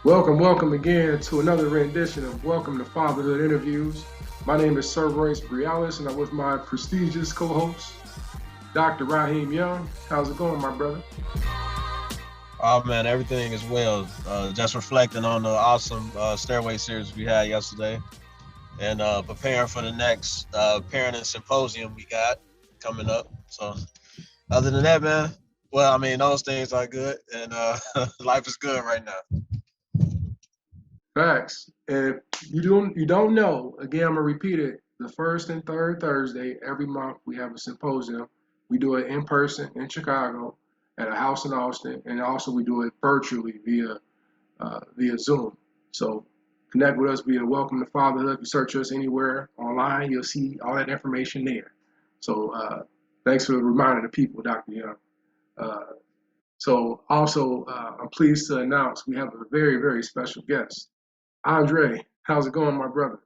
Welcome again to another rendition of Welcome to Fatherhood Interviews. My name is Sir Royce Briales, and I'm with my prestigious co-host, Dr. Raheem Young. How's it going, my brother? Oh man, everything is well. Just reflecting on the awesome stairway series we had yesterday, and preparing for the next parenting symposium we got coming up. So, other than that, man, well, I mean, those things are good, and life is good right now. Facts. And if you don't know, again, I'm gonna repeat it. The first and third Thursday every month we have a symposium. We do it in person in Chicago at a house in Austin, and also we do it virtually via Zoom. So connect with us via Welcome to Fatherhood. If you search us anywhere online, you'll see all that information there. So thanks for reminding the people, Dr. Young. Uh, so also, I'm pleased to announce we have a very, very special guest. Andre, how's it going, my brother?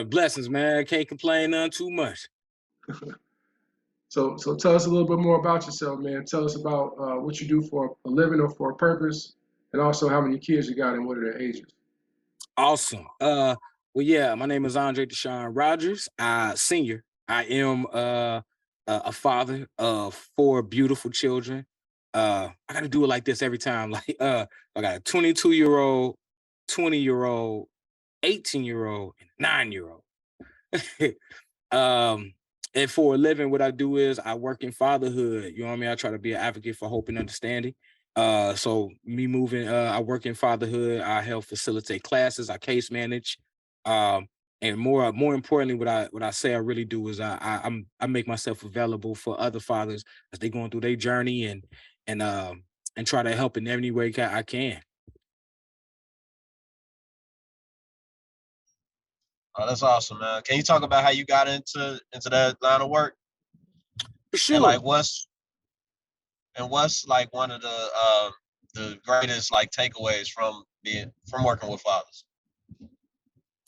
Blessings, man. Can't complain none too much. So tell us a little bit more about yourself, man. Tell us about what you do for a living or for a purpose, and also how many kids you got and what are their ages. Awesome. Well, yeah, my name is Andre Deshaun Rogers, senior. I am a father of four beautiful children. I gotta do it like this every time. I got a 22-year-old, 20-year-old, 18-year-old, and 9-year-old. And for a living, what I do is I work in fatherhood. You know what I mean? I try to be an advocate for hope and understanding. So me moving, I work in fatherhood. I help facilitate classes. I case manage. Um, and more importantly, what I say I really do is I make myself available for other fathers as they going through their journey and try to help in any way I can. Oh, that's awesome, man. Can you talk about how you got into that line of work, For and sure. what's like one of the greatest like takeaways from working with fathers?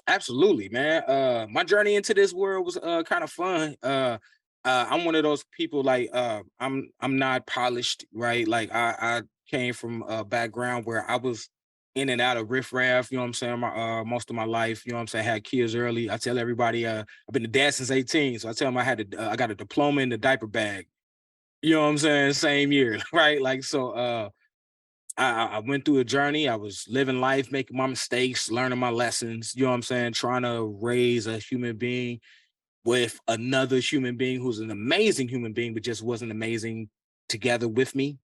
Absolutely, man. My journey into this world was kind of fun. I'm one of those people like I'm not polished, right? Like I came from a background where I was in and out of riffraff, you know what I'm saying? Most of my life, you know what I'm saying, I had kids early. I tell everybody I've been a dad since 18. So I tell them I got a diploma in the diaper bag. You know what I'm saying? Same year, right? Like so I went through a journey. I was living life, making my mistakes, learning my lessons, you know what I'm saying? Trying to raise a human being with another human being who's an amazing human being, but just wasn't amazing together with me.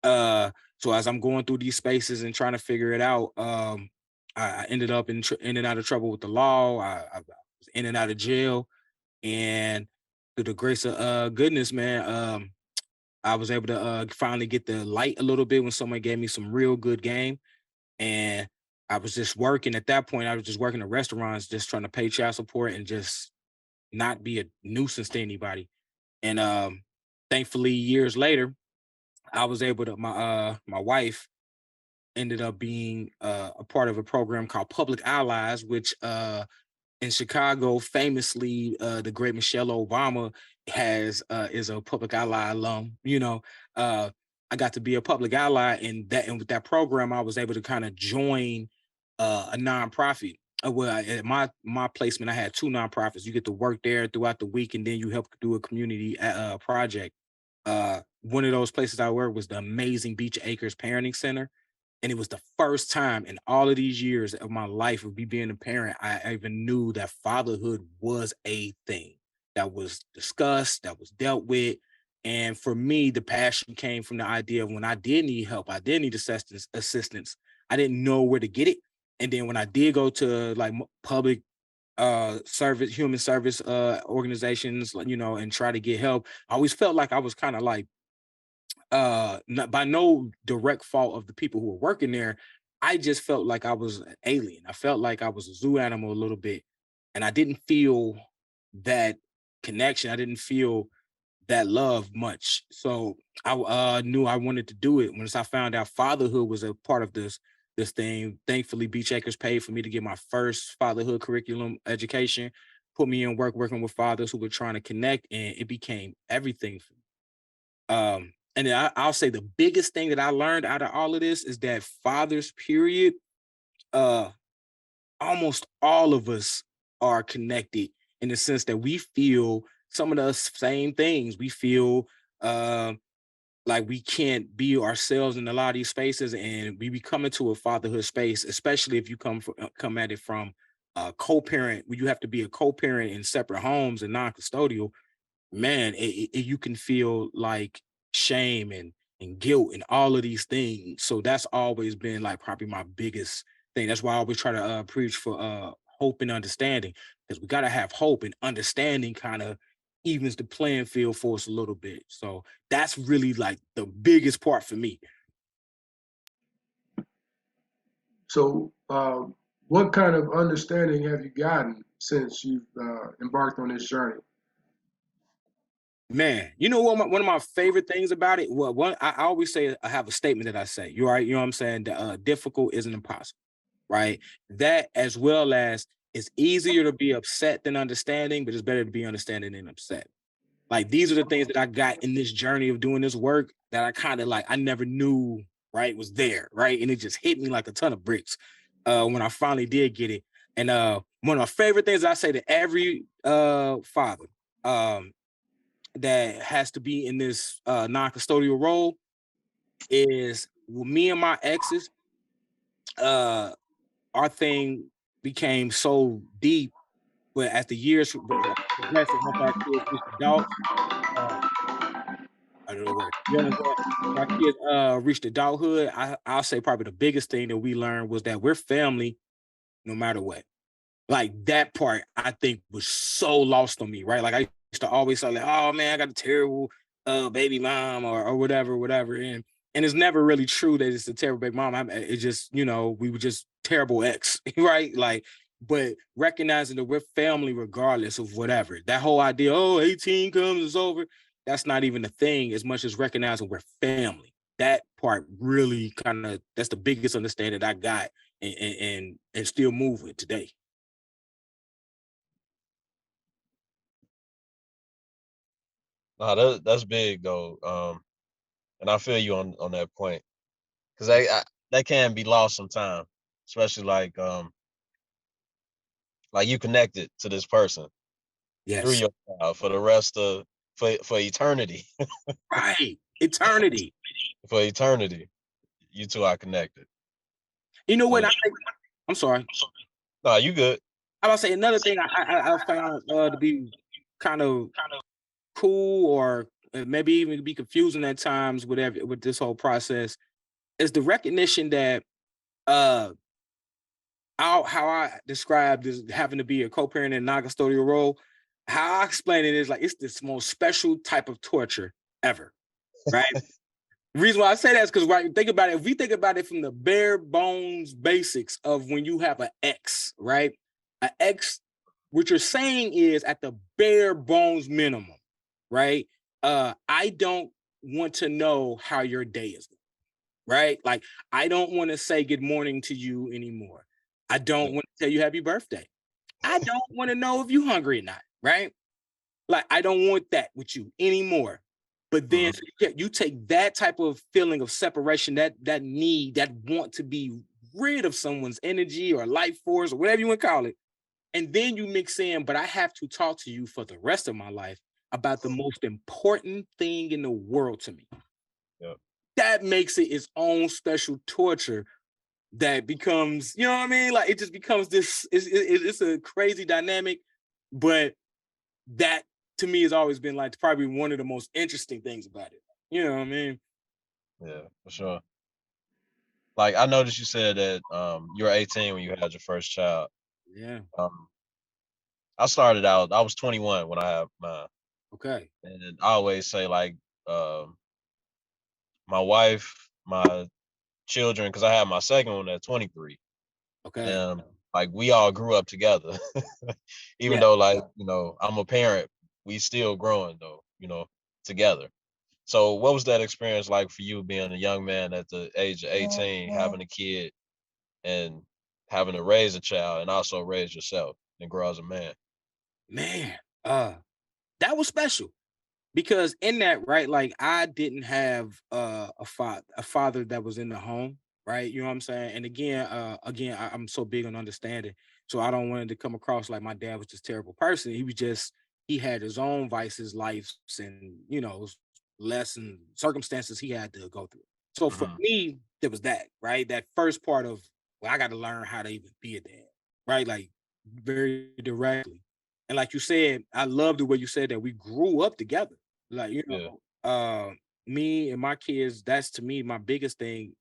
Uh, so as I'm going through these spaces and trying to figure it out, I ended up in and out of trouble with the law. I was in and out of jail, and through the grace of goodness, man, I was able to finally get the light a little bit when someone gave me some real good game. And I was just working at that point. I was just working at restaurants, just trying to pay child support and just not be a nuisance to anybody. And thankfully, years later, I was able to. My wife ended up being a part of a program called Public Allies, which in Chicago, famously, the great Michelle Obama has is a Public Ally alum. I got to be a public ally in that, and with that program, I was able to kind of join a nonprofit. At my placement, I had two nonprofits. You get to work there throughout the week, and then you help do a community project. One of those places I worked was the amazing Beach Acres Parenting Center, and it was the first time in all of these years of my life of me being a parent, I even knew that fatherhood was a thing that was discussed, that was dealt with. And for me, the passion came from the idea of when I did need help, I did need assistance. I didn't know where to get it. And then when I did go to like public service, human service organizations, like, and try to get help, I always felt like I was kind of like not by no direct fault of the people who were working there. I just felt like I was an alien. I felt like I was a zoo animal a little bit, and I didn't feel that connection. I didn't feel that love much. So I knew I wanted to do it. Once I found out fatherhood was a part of this thing, thankfully Beach Acres paid for me to get my first fatherhood curriculum education, put me in work working with fathers who were trying to connect, and it became everything for me. and I'll say the biggest thing that I learned out of all of this is that fathers, period, almost all of us are connected in the sense that we feel some of the same things. We feel uh, like we can't be ourselves in a lot of these spaces, and we come into a fatherhood space, especially if you come at it from a co-parent, where you have to be a co-parent in separate homes and non-custodial. Man, you can feel like shame and guilt and all of these things. So that's always been like probably my biggest thing. That's why I always try to preach for hope and understanding, because we gotta have hope, and understanding kind of evens the playing field for us a little bit. So that's really like the biggest part for me. So, what kind of understanding have you gotten since you've embarked on this journey? Man, you know what? One of my favorite things about it. Well, one I always say, I have a statement that I say. You're right. You know what I'm saying? Difficult isn't impossible, right? That, as well as, it's easier to be upset than understanding, but it's better to be understanding than upset. Like, these are the things that I got in this journey of doing this work that I kind of like, I never knew, right, was there, right? And it just hit me like a ton of bricks when I finally did get it. And one of my favorite things I say to every father that has to be in this non-custodial role is, well, me and my exes, uh, our thing became so deep, but as the years progressed and once our kids reached adults, uh, I don't know what. You know what I'm saying? Our kids reached adulthood. I'll say probably the biggest thing that we learned was that we're family no matter what. Like, that part I think was so lost on me, right? Like, I used to always say like, oh man, I got a terrible baby mom, or whatever. And it's never really true that it's a terrible baby mom. It's just, we were just terrible ex, right? Like, but recognizing that we're family regardless of whatever. That whole idea, oh, 18 comes, it's over. That's not even a thing, as much as recognizing we're family. That part really that's the biggest understanding I got, and still move with today. Nah, that's big though. And I feel you on that point, because that can be lost sometimes, especially like you connected to this person through Yes. your child for the rest of for eternity. Right. Eternity. For eternity, you two are connected. You know what? So I'm sorry. nah, you good. I was say another thing I found to be kind of cool, or maybe even be confusing at times with this whole process, is the recognition that uh how I described as having to be a co-parent in a non-custodial role. How I explain it is like, it's this most special type of torture ever, right? The reason why I say that is because, right, think about it. If we think about it from the bare bones basics of when you have an ex, right? An ex, what you're saying is, at the bare bones minimum, right? I don't want to know how your day is, right? Like, I don't want to say good morning to you anymore. I don't want to tell you happy birthday. I don't want to know if you're hungry or not, right? Like, I don't want that with you anymore. But then, Mhm. you take that type of feeling of separation, that need, that want to be rid of someone's energy or life force or whatever you want to call it, and then you mix in, but I have to talk to you for the rest of my life about the most important thing in the world to me. Yep. That makes it its own special torture that becomes, you know what I mean? Like, it just becomes this. It's a crazy dynamic, but that, to me, has always been like probably one of the most interesting things about it. You know what I mean? Yeah, for sure. Like, I noticed you said that you were 18 when you had your first child. Yeah. Um, I started out. I was 21 when I had mine, Okay. and I always say like, um, my wife, my children, because I had my second one at 23. Okay. And like we all grew up together. Even Yeah. though like, I'm a parent, we still growing though, together. So what was that experience like for you being a young man at the age of 18, having a kid and having to raise a child and also raise yourself and grow as a man? Man, that was special. because in that, right, like I didn't have a father that was in the home, right? You know what I'm saying? And again, I'm so big on understanding. So I don't want it to come across like my dad was just a terrible person. He was just he had his own vices, lives, and lessons, circumstances he had to go through. So for Mhm. me, there was that, right? That first part of well, I got to learn how to even be a dad, right? Like very directly. And like you said, I love the way you said that we grew up together. Like, Yeah. me and my kids, that's to me my biggest thing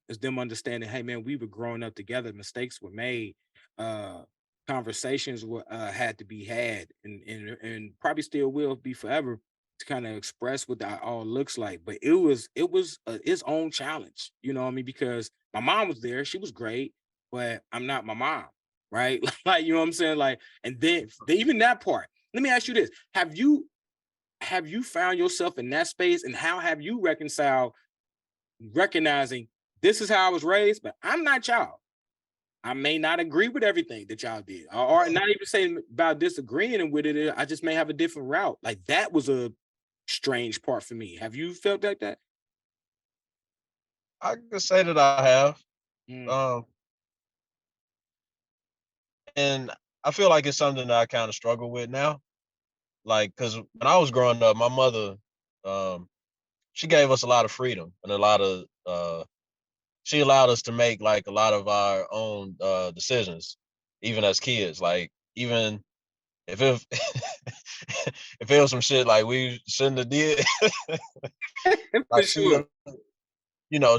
is them understanding, hey man, we were growing up together, mistakes were made, uh conversations were had to be had and probably still will be forever to kind of express what that all looks like. But it was its own challenge, you know what I mean? Because my mom was there, she was great, but I'm not my mom, right? Like, you know what I'm saying? Like, and then even that part. Let me ask you this: have you found yourself in that space, and how have you reconciled recognizing this is how I was raised, but I'm not y'all. I may not agree with everything that y'all did, or not even saying about disagreeing with it. I just may have a different route. Like that was a strange part for me. Have you felt like that? I can say that I have. Mm. Um, and I feel like it's something that I kind of struggle with now. Like, cause when I was growing up, my mother, um, she gave us a lot of freedom and a lot of, she allowed us to make like a lot of our own decisions, even as kids. Like, even if it, if it was some shit like we shouldn't have did, For like sure.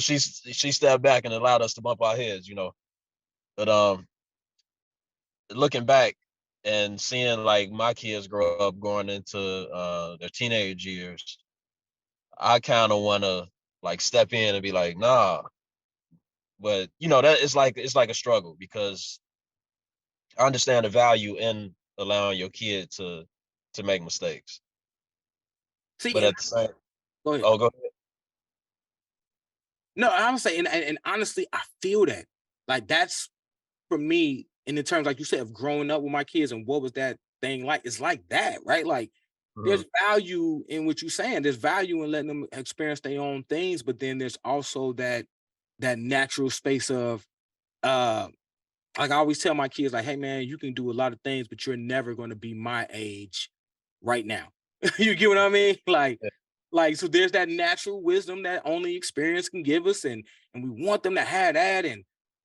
she stepped back and allowed us to bump our heads. But looking back and seeing like my kids grow up going into their teenage years, I kind of want to like step in and be like, nah. But that it's like a struggle because I understand the value in allowing your kid to make mistakes. See, But and at the same, go ahead. oh, go ahead. No, I would say, and honestly, I feel that. Like that's for me, in the terms like you said of growing up with my kids and what was that thing like? It's like that, right? Like Mhm. there's value in what you're saying. There's value in letting them experience their own things, but then there's also that natural space of uh like I always tell my kids, like, hey man, you can do a lot of things, but you're never gonna be my age right now. You get what I mean? Yeah, Like so there's that natural wisdom that only experience can give us, and we want them to have that, and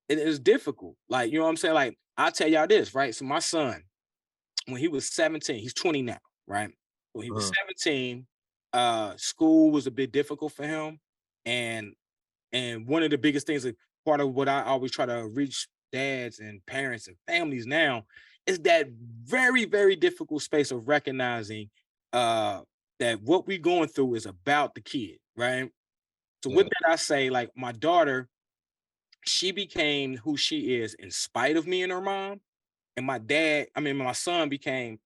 it is difficult. Like, you know what I'm saying? Like, I'll tell y'all this, right? So my son, when he was 17, he's 20 now, right? When he was mhm, 17, school was a bit difficult for him. And one of the biggest things, that part of what I always try to reach dads and parents and families now is that very, very difficult space of recognizing uh that what we're going through is about the kid, right? So with yeah, that, I say, like, my daughter, she became who she is in spite of me and her mom. And my son became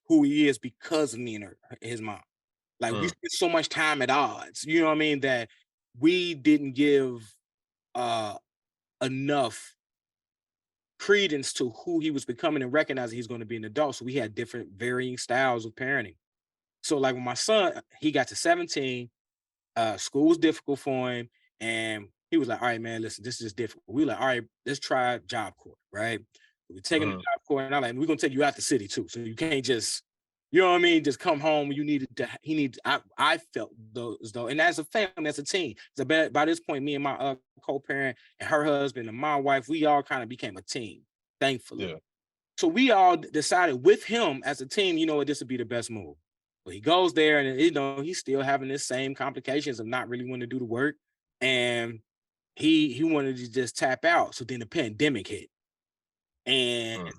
who he is because of me and his mom. Like we mm, spent so much time at odds, you know what I mean, that we didn't give uh enough credence to who he was becoming and recognizing he's going to be an adult. So we had different varying styles of parenting. So like when my son, he got to 17, school was difficult for him. And he was like, all right, man, listen, this is difficult. We were like, all right, let's try Job Corps, right? We take him to mhm, Job Corps, and I'm like, we're gonna take you out the city too. So you can't just, you know what I mean, just come home. You needed to, he needs, I felt those though, and as a family, as a team. So by this point, me and my co-parent and her husband and my wife, we all kind of became a team, thankfully. yeah, So we all decided with him as a team, you know what, this would be the best move. But he goes there and he's still having the same complications of not really wanting to do the work. And he wanted to just tap out. So then the pandemic hit. And mm,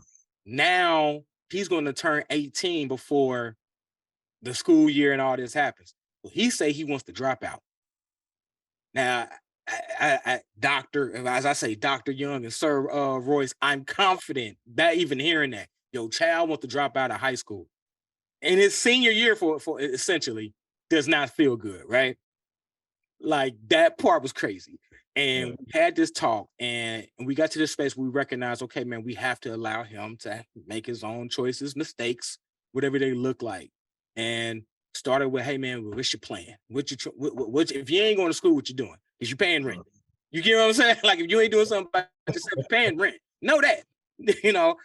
now he's going to turn 18 before the school year and all this happens. Well, he say he wants to drop out. Now, Doctor, as I say, Dr. Young and Sir Royce, I'm confident that even hearing that, your child wants to drop out of high school in his senior year for essentially does not feel good, right? Like that part was crazy. And yeah, we had this talk, and we got to this space where we recognized, okay, man, we have to allow him to make his own choices, mistakes, whatever they look like. And started with, hey man, what's your plan? What if you ain't going to school, what you doing? Because you're paying rent. You get what I'm saying? Like if you ain't doing something by yourself, you're paying rent. Know that. You know.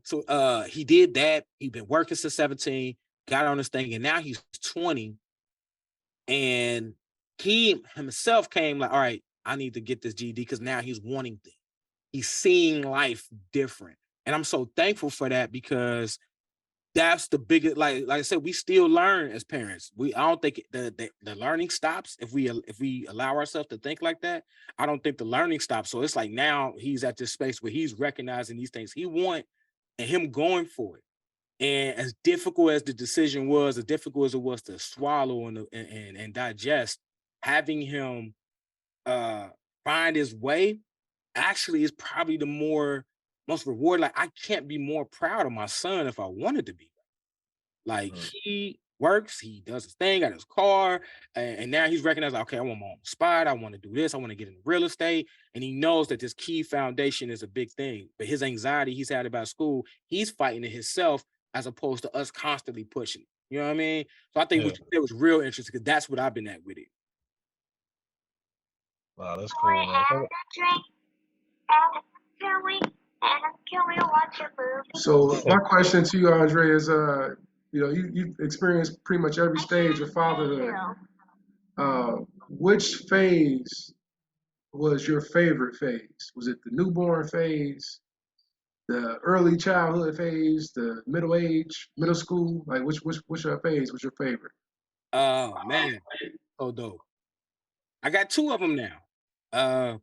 So he did that. He'd been working since 17, got on this thing, and now he's 20. And he himself came like, all right, I need to get this GED because now he's wanting things. He's seeing life different. And I'm so thankful for that because that's the biggest, like I said, we still learn as parents. I don't think the learning stops if we allow ourselves to think like that. I don't think the learning stops. So it's like now he's at this space where he's recognizing these things he wants and him going for it. And as difficult as the decision was, as difficult as it was to swallow and digest, having him find his way actually is probably the most rewarding. Like I can't be more proud of my son if I wanted to be. Like he works, he does his thing, got his car, and now he's recognized, okay, I want my own spot, I want to do this, I want to get into real estate. And he knows that this key foundation is a big thing. But his anxiety he's had about school, he's fighting it himself as opposed to us constantly pushing. You know what I mean? So I think what you said was real interesting because that's what I've been at with it. Wow, that's cool, man. Can we watch a movie? So my question to you, Andre, is you experienced pretty much every stage of fatherhood. Which phase was your favorite phase? Was it the newborn phase, the early childhood phase, the middle school? Like which your phase was your favorite? Oh man, so dope. I got two of them now.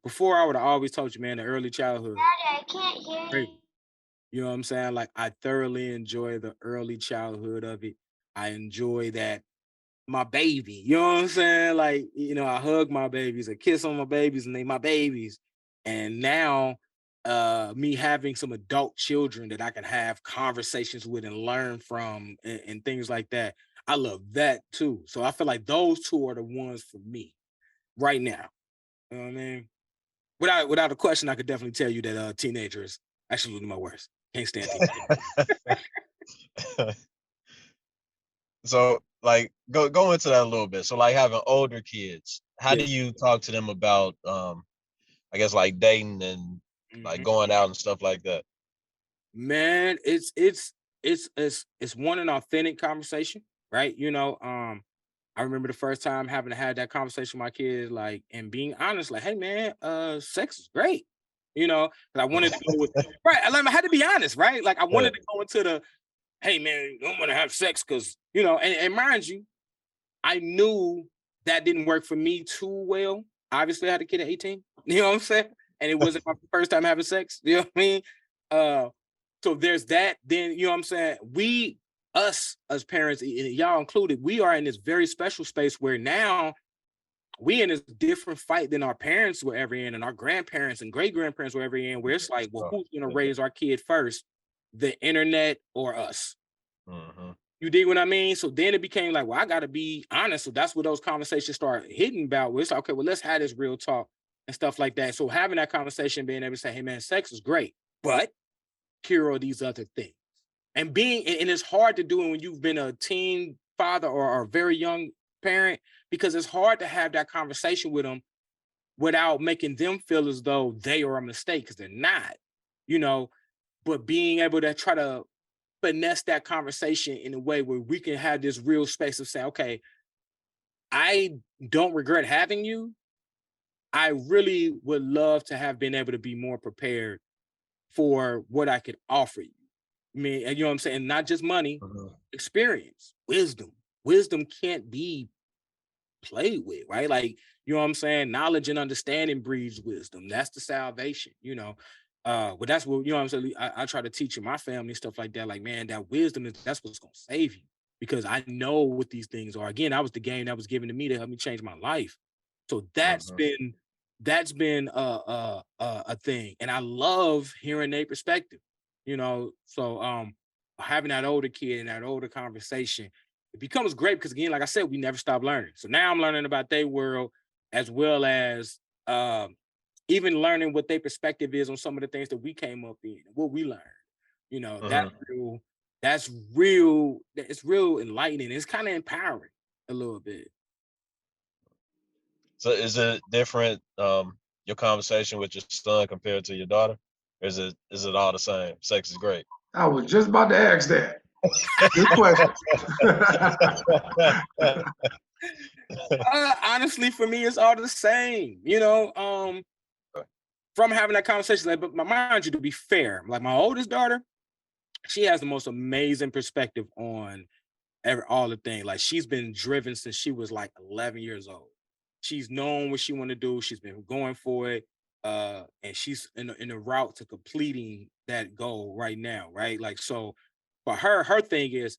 Before I would have always told you, man, the early childhood. Daddy, I can't hear you. You know what I'm saying? Like I thoroughly enjoy the early childhood of it. I enjoy that my baby, you know what I'm saying? Like, I hug my babies, I kiss on my babies, and they my babies. And now me having some adult children that I can have conversations with and learn from and things like that. I love that too. So I feel like those two are the ones for me right now. You know what I mean? Without a question, I could definitely tell you that teenager is actually my worst. Can't stand teenagers. So like go into that a little bit. So like having older kids, how do you talk to them about I guess like dating and like going out and stuff like that? Man, it's one an authentic conversation, right? I remember the first time having to have that conversation with my kids, like, and being honest, like, hey man, sex is great. 'Cause I wanted to go with right. I had to be honest, right? Like I wanted to go into the, hey man, I'm gonna have sex because and mind you, I knew that didn't work for me too well. Obviously, I had a kid at 18. You know what I'm saying? And it wasn't my first time having sex. You know what I mean? So there's that. Then you know what I'm saying? Us as parents, y'all included, we are in this very special space where now we in this different fight than our parents were ever in, and our grandparents and great grandparents were ever in, where it's like, well, who's gonna raise our kid first, the internet or us? You dig what I mean? So then it became like, well, I gotta be honest. So that's where those conversations start hitting about. Where it's like, okay, well, let's have this real talk and stuff like that. So having that conversation, being able to say, hey man, sex is great, but here are these other things. And it's hard to do it when you've been a teen father or a very young parent, because it's hard to have that conversation with them without making them feel as though they are a mistake, because they're not, but being able to try to finesse that conversation in a way where we can have this real space of saying, okay, I don't regret having you. I really would love to have been able to be more prepared for what I could offer you. I mean, you know what I'm saying? Not just money, experience, wisdom. Wisdom can't be played with, right? Like, you know what I'm saying? Knowledge and understanding breeds wisdom. That's the salvation, but that's what, what I'm saying. I try to teach in my family stuff like that. Like, man, that wisdom that's what's gonna save you, because I know what these things are. Again, that was the game that was given to me to help me change my life. So that's been a thing, and I love hearing their perspective. So having that older kid and that older conversation, it becomes great because, again, like I said, we never stop learning. So now I'm learning about their world, as well as even learning what their perspective is on some of the things that we came up in, what we learned. That's real. that's real. It's real enlightening. It's kind of empowering a little bit. So is it different, your conversation with your son compared to your daughter? Or is it all the same? Sex is great. I was just about to ask that. Good question. Honestly, for me, it's all the same. From having that conversation, like, but mind you, to be fair, like my oldest daughter, she has the most amazing perspective on all the things. Like she's been driven since she was like 11 years old. She's known what she want to do. She's been going for it. And she's in the route to completing that goal right now, right? Like, so for her thing is,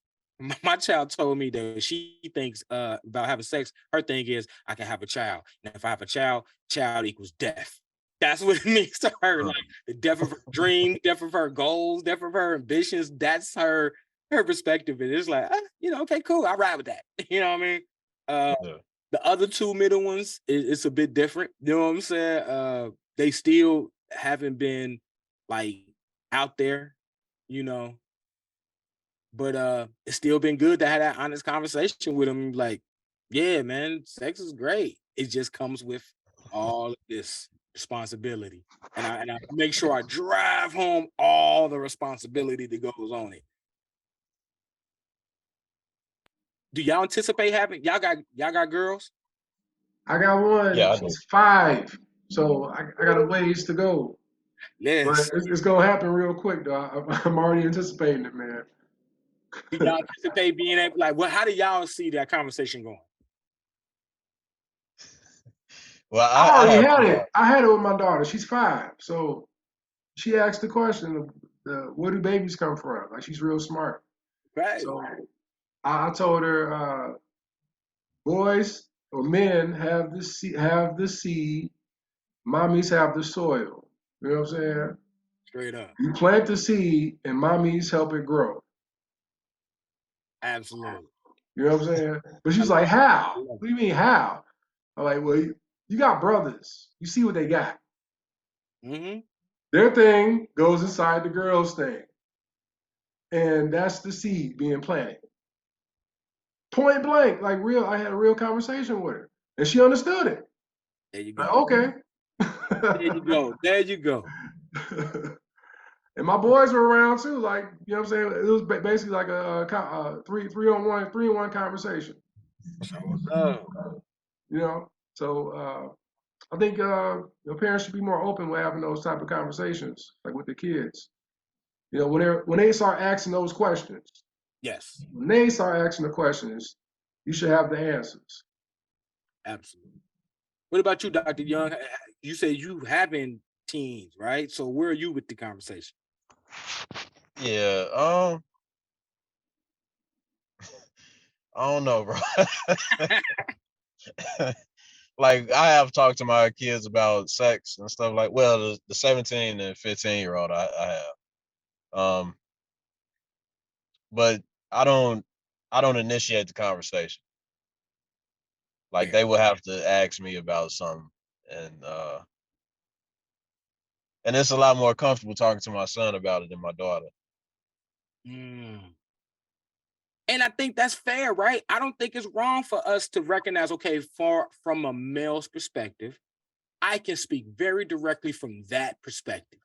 my child told me that she thinks about having sex. Her thing is, I can have a child. And if I have a child equals death. That's what it means to her. Like the death of her dream, death of her goals, death of her ambitions. That's her perspective. And it's like, okay, cool. I ride with that. You know what I mean? Yeah. The other two middle ones, it's a bit different. You know what I'm saying? They still haven't been like out there, but it's still been good to have that honest conversation with them. Like, yeah, man, sex is great. It just comes with all of this responsibility. And I make sure I drive home all the responsibility that goes on it. Do y'all anticipate having y'all got girls? I got one. Yeah, I do. She's 5, so I got a ways to go. Yes. But it's gonna happen real quick, though. I'm already anticipating it, man. Do y'all anticipate being able, like, how do y'all see that conversation going? Well, I I already have had two it. daughters. I had it with my daughter. She's 5, so she asked the question of where do babies come from? Like she's real smart. Right. So I told her, boys or men have the seed, mommies have the soil. You know what I'm saying? Straight up. You plant the seed and mommies help it grow. Absolutely. You know what I'm saying? But she's like, how? What do you mean how? I'm like, well, you got brothers. You see what they got. Mm-hmm. Their thing goes inside the girl's thing. And that's the seed being planted. Point blank, like real, I had a real conversation with her. And she understood it. There you Like, go. okay. There you go. There you go. And my boys were around too. Like, you know what I'm saying? It was basically like a three-on-one conversation. You know? So I think parents should be more open with having those type of conversations, like with the kids. You know, when they start asking those questions, Yes. when they start asking the questions, you should have the answers. Absolutely. What about you, Dr. Young? You say you having teens, right? So where are you with the conversation? Yeah. I don't know, bro. Like I have talked to my kids about sex and stuff like. Well, the 17 and 15-year-old I have. But I don't initiate the conversation. Like Yeah. they would have to ask me about something, and it's a lot more comfortable talking to my son about it than my daughter. Mm. And I think that's fair, right? I don't think it's wrong for us to recognize, okay, from a male's perspective, I can speak very directly from that perspective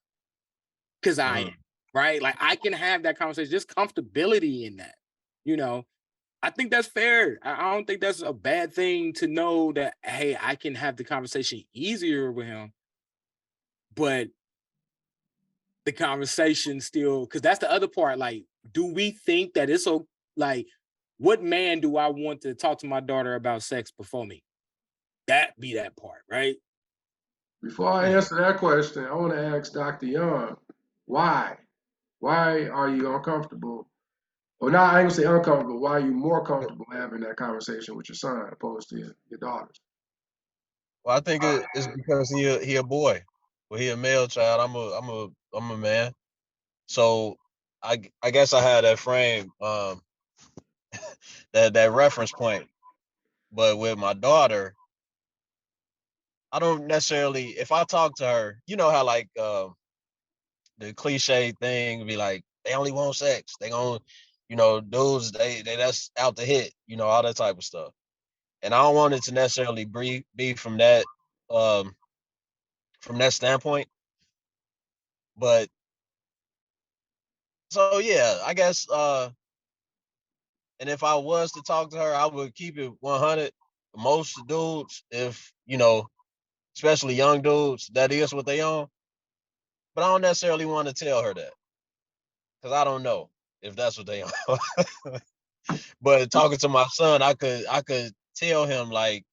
because I am, right? Like I can have that conversation, just comfortability in that, you know. I think that's fair. I don't think that's a bad thing to know that, hey, I can have the conversation easier with him, but the conversation still, because that's the other part. Like, do we think that it's so, like, what man do I want to talk to my daughter about sex before me? That be that part, right? Before I answer that question, I want to ask Dr. Young, why? Why are you uncomfortable? Or not, I ain't gonna say uncomfortable. Why are you more comfortable having that conversation with your son opposed to your daughters? Well, I think it's because he a boy. Well, he a male child. I'm a man. So I guess I had that frame, that reference point. But with my daughter, I don't necessarily. If I talk to her, you know how like the cliche thing would be like, they only want sex. They gonna, you know, dudes, they that's out to hit, you know, all that type of stuff. And I don't want it to necessarily be from that standpoint. But so yeah, I guess and if I was to talk to her, I would keep it 100. Most dudes, if you know, especially young dudes, that is what they on. But I don't necessarily want to tell her that because I don't know if that's what they on. But talking to my son, I could tell him like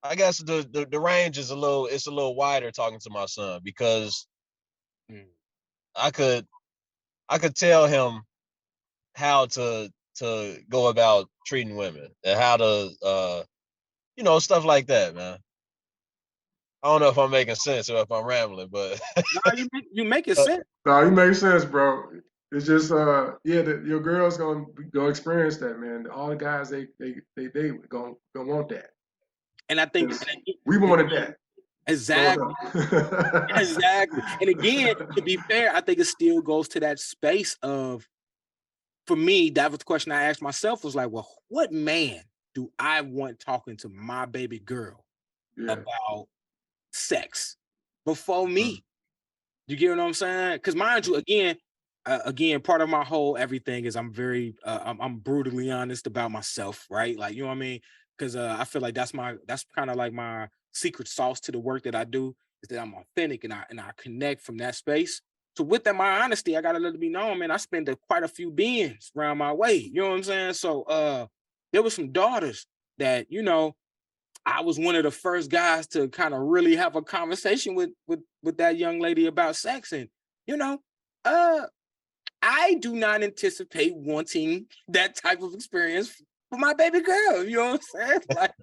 I guess the range is a little wider talking to my son because Mm. I could I could tell him how to go about treating women and how to you know, stuff like that, man. I don't know if I'm making sense or if I'm rambling, but No, you make it uh, sense. No, you make sense, bro. It's just yeah, your girl's gonna experience that, man. All the guys they gonna want that. And I think 'Cause we wanted that growing exactly. up. Exactly. And again, to be fair, I think it still goes to that space of, for me, that was the question I asked myself was like, well, what man do I want talking to my baby girl Yeah. about sex before Mm. me? You get what I'm saying? Because mind you, again, part of my whole everything is I'm very, I'm brutally honest about myself, right? Like, you know what I mean? Because I feel like that's kind of like my secret sauce to the work that I do is that I'm authentic and I connect from that space. So with that, my honesty, I gotta let it be known, man. I spend quite a few beings around my way. You know what I'm saying? So there were some daughters that, you know, I was one of the first guys to kind of really have a conversation with that young lady about sex. And, you know, uh, I do not anticipate wanting that type of experience for my baby girl. You know what I'm saying? Like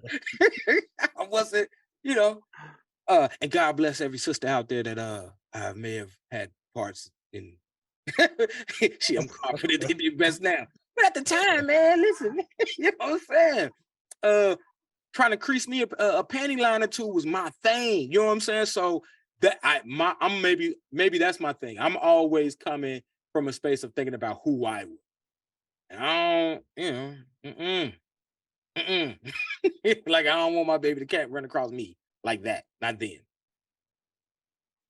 I wasn't, you know, and God bless every sister out there that may have had parts in I'm confident they do best now. But at the time, man, listen, you know what I'm saying? Trying to crease me a panty line or two was my thing. You know what I'm saying? So that I'm maybe that's my thing. I'm always coming from a space of thinking about who I was. And I don't, you know, like I don't want my baby to cat run across me like that. Not then.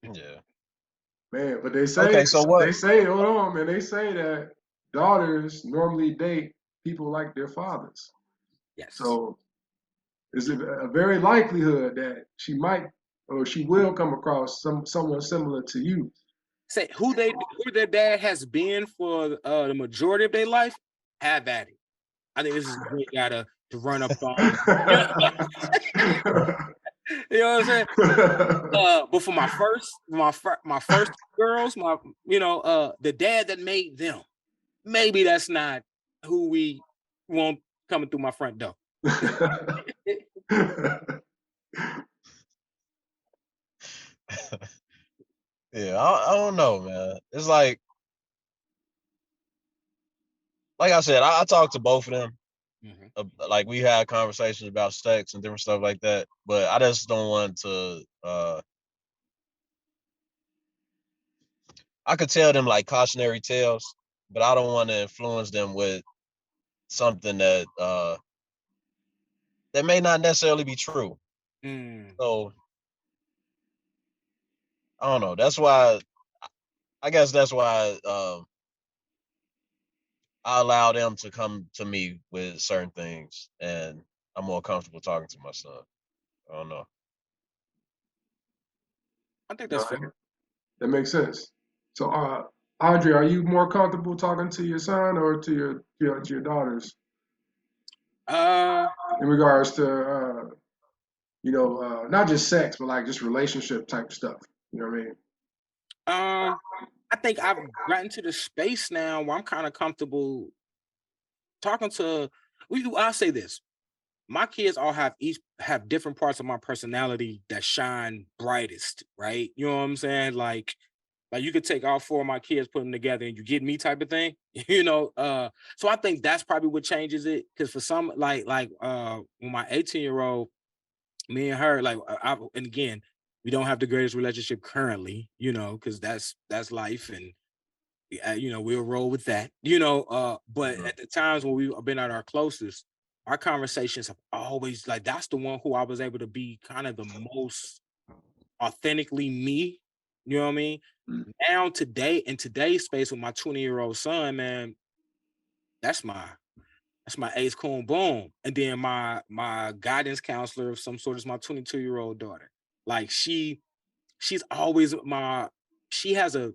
yeah. Man, but Okay, so what? they say hold on, man. They say that daughters normally date people like their fathers. Yes. So is it a very likelihood that she might or she will come across someone similar to you? Say who their dad has been for the majority of their life, have at it. I think this is a great guy to run up on. You know, you know what I'm saying? But for my first girls, the dad that made them, maybe that's not who we want coming through my front door. Yeah, I don't know, man. It's like I said, I talked to both of them. Mhm. Like we had conversations about sex and different stuff like that. But I just don't want to. I could tell them like cautionary tales, but I don't want to influence them with something that may not necessarily be true. Mm. So I don't know. That's why I guess that's why I allow them to come to me with certain things, and I'm more comfortable talking to my son. I don't know. I think that's No, fair. that makes sense. So, Audrey, are you more comfortable talking to your son or to your daughters Uh, in regards to not just sex, but like just relationship type stuff? You know what I mean? I think I've gotten to the space now where I'm kind of comfortable talking to. I'll say this: my kids all each have different parts of my personality that shine brightest, right? You know what I'm saying? Like you could take all four of my kids, put them together, and you get me type of thing. So I think that's probably what changes it. Because for some, like when my 18-year-old, me and her, like, and again, We don't have the greatest relationship currently, you know, because that's life, and you know, we'll roll with that, you know. But Mhm. at the times when we've been at our closest, our conversations have always like that's the one who I was able to be kind of the most authentically me. You know what I mean? Mm. Now today in today's space with my 20-year-old son, man, that's my ace coon boom. And then my guidance counselor of some sort is my 22-year-old daughter. Like she's always she has a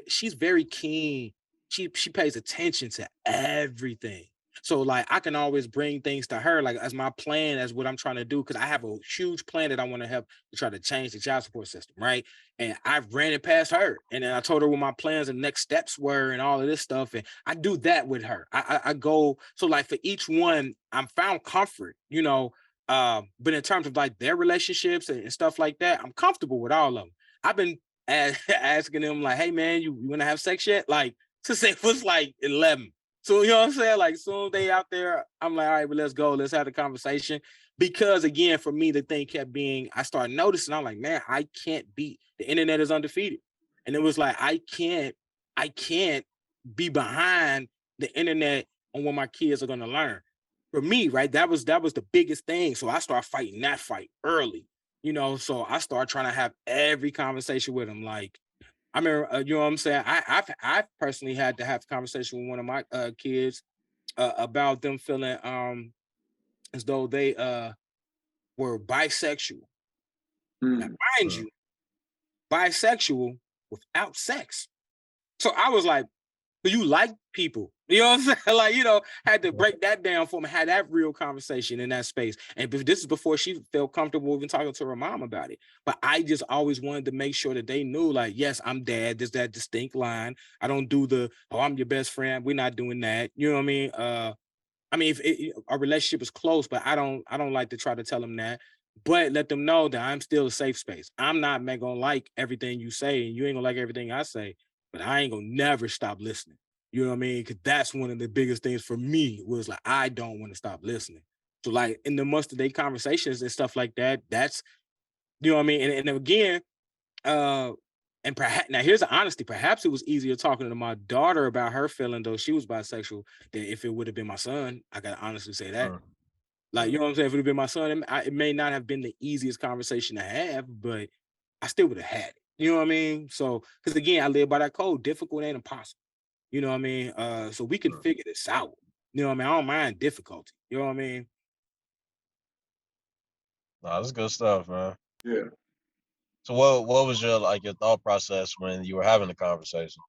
she's very keen. She pays attention to everything. So like I can always bring things to her like as my plan, as what I'm trying to do, because I have a huge plan that I want to help to try to change the child support system, right? And I've ran it past her, and then I told her what my plans and next steps were and all of this stuff, and I do that with her. I go so like for each one, I'm found comfort, you know. But in terms of like their relationships and stuff like that, I'm comfortable with all of them. I've been asking them like, "Hey man, you want to have sex yet?" Like since it was like 11. So you know what I'm saying? Like soon they out there, I'm like, all right, well, let's go, let's have the conversation. Because again, for me, the thing kept being, I started noticing, I'm like, man, I can't beat the internet is undefeated. And it was like, I can't be behind the internet on what my kids are gonna learn. For me, right? That was the biggest thing. So I started fighting that fight early, you know. So I started trying to have every conversation with them. Like I remember, you know what I'm saying? I've personally had to have a conversation with one of my kids about them feeling as though they were bisexual. Now, Mm. mind you, bisexual without sex. So I was like, "Do you like people?" You know what I'm saying? Like, you know, had to break that down for him, had that real conversation in that space. And this is before she felt comfortable even talking to her mom about it. But I just always wanted to make sure that they knew, like, yes, I'm dad. There's that distinct line. I don't do the, oh, I'm your best friend. We're not doing that. You know what I mean? I mean, if our relationship is close, but I don't like to try to tell them that. But let them know that I'm still a safe space. I'm not gonna like everything you say, and you ain't gonna like everything I say, but I ain't gonna never stop listening. You know what I mean? Because that's one of the biggest things for me was like I don't want to stop listening. So like in the most of their conversations and stuff like that, that's you know what I mean. And again, uh, and perhaps now here's the honesty. Perhaps it was easier talking to my daughter about her feeling though she was bisexual than if it would have been my son. I gotta honestly say that. Mhm. Like, you know what I'm saying? If it would have been my son, it may not have been the easiest conversation to have, but I still would have had it. You know what I mean? So, because again, I live by that code. Difficult ain't impossible. You know what I mean? So we can figure this out. You know what I mean? I don't mind difficulty. You know what I mean? Nah, that's good stuff, man. Yeah. So what was your thought process when you were having the conversation?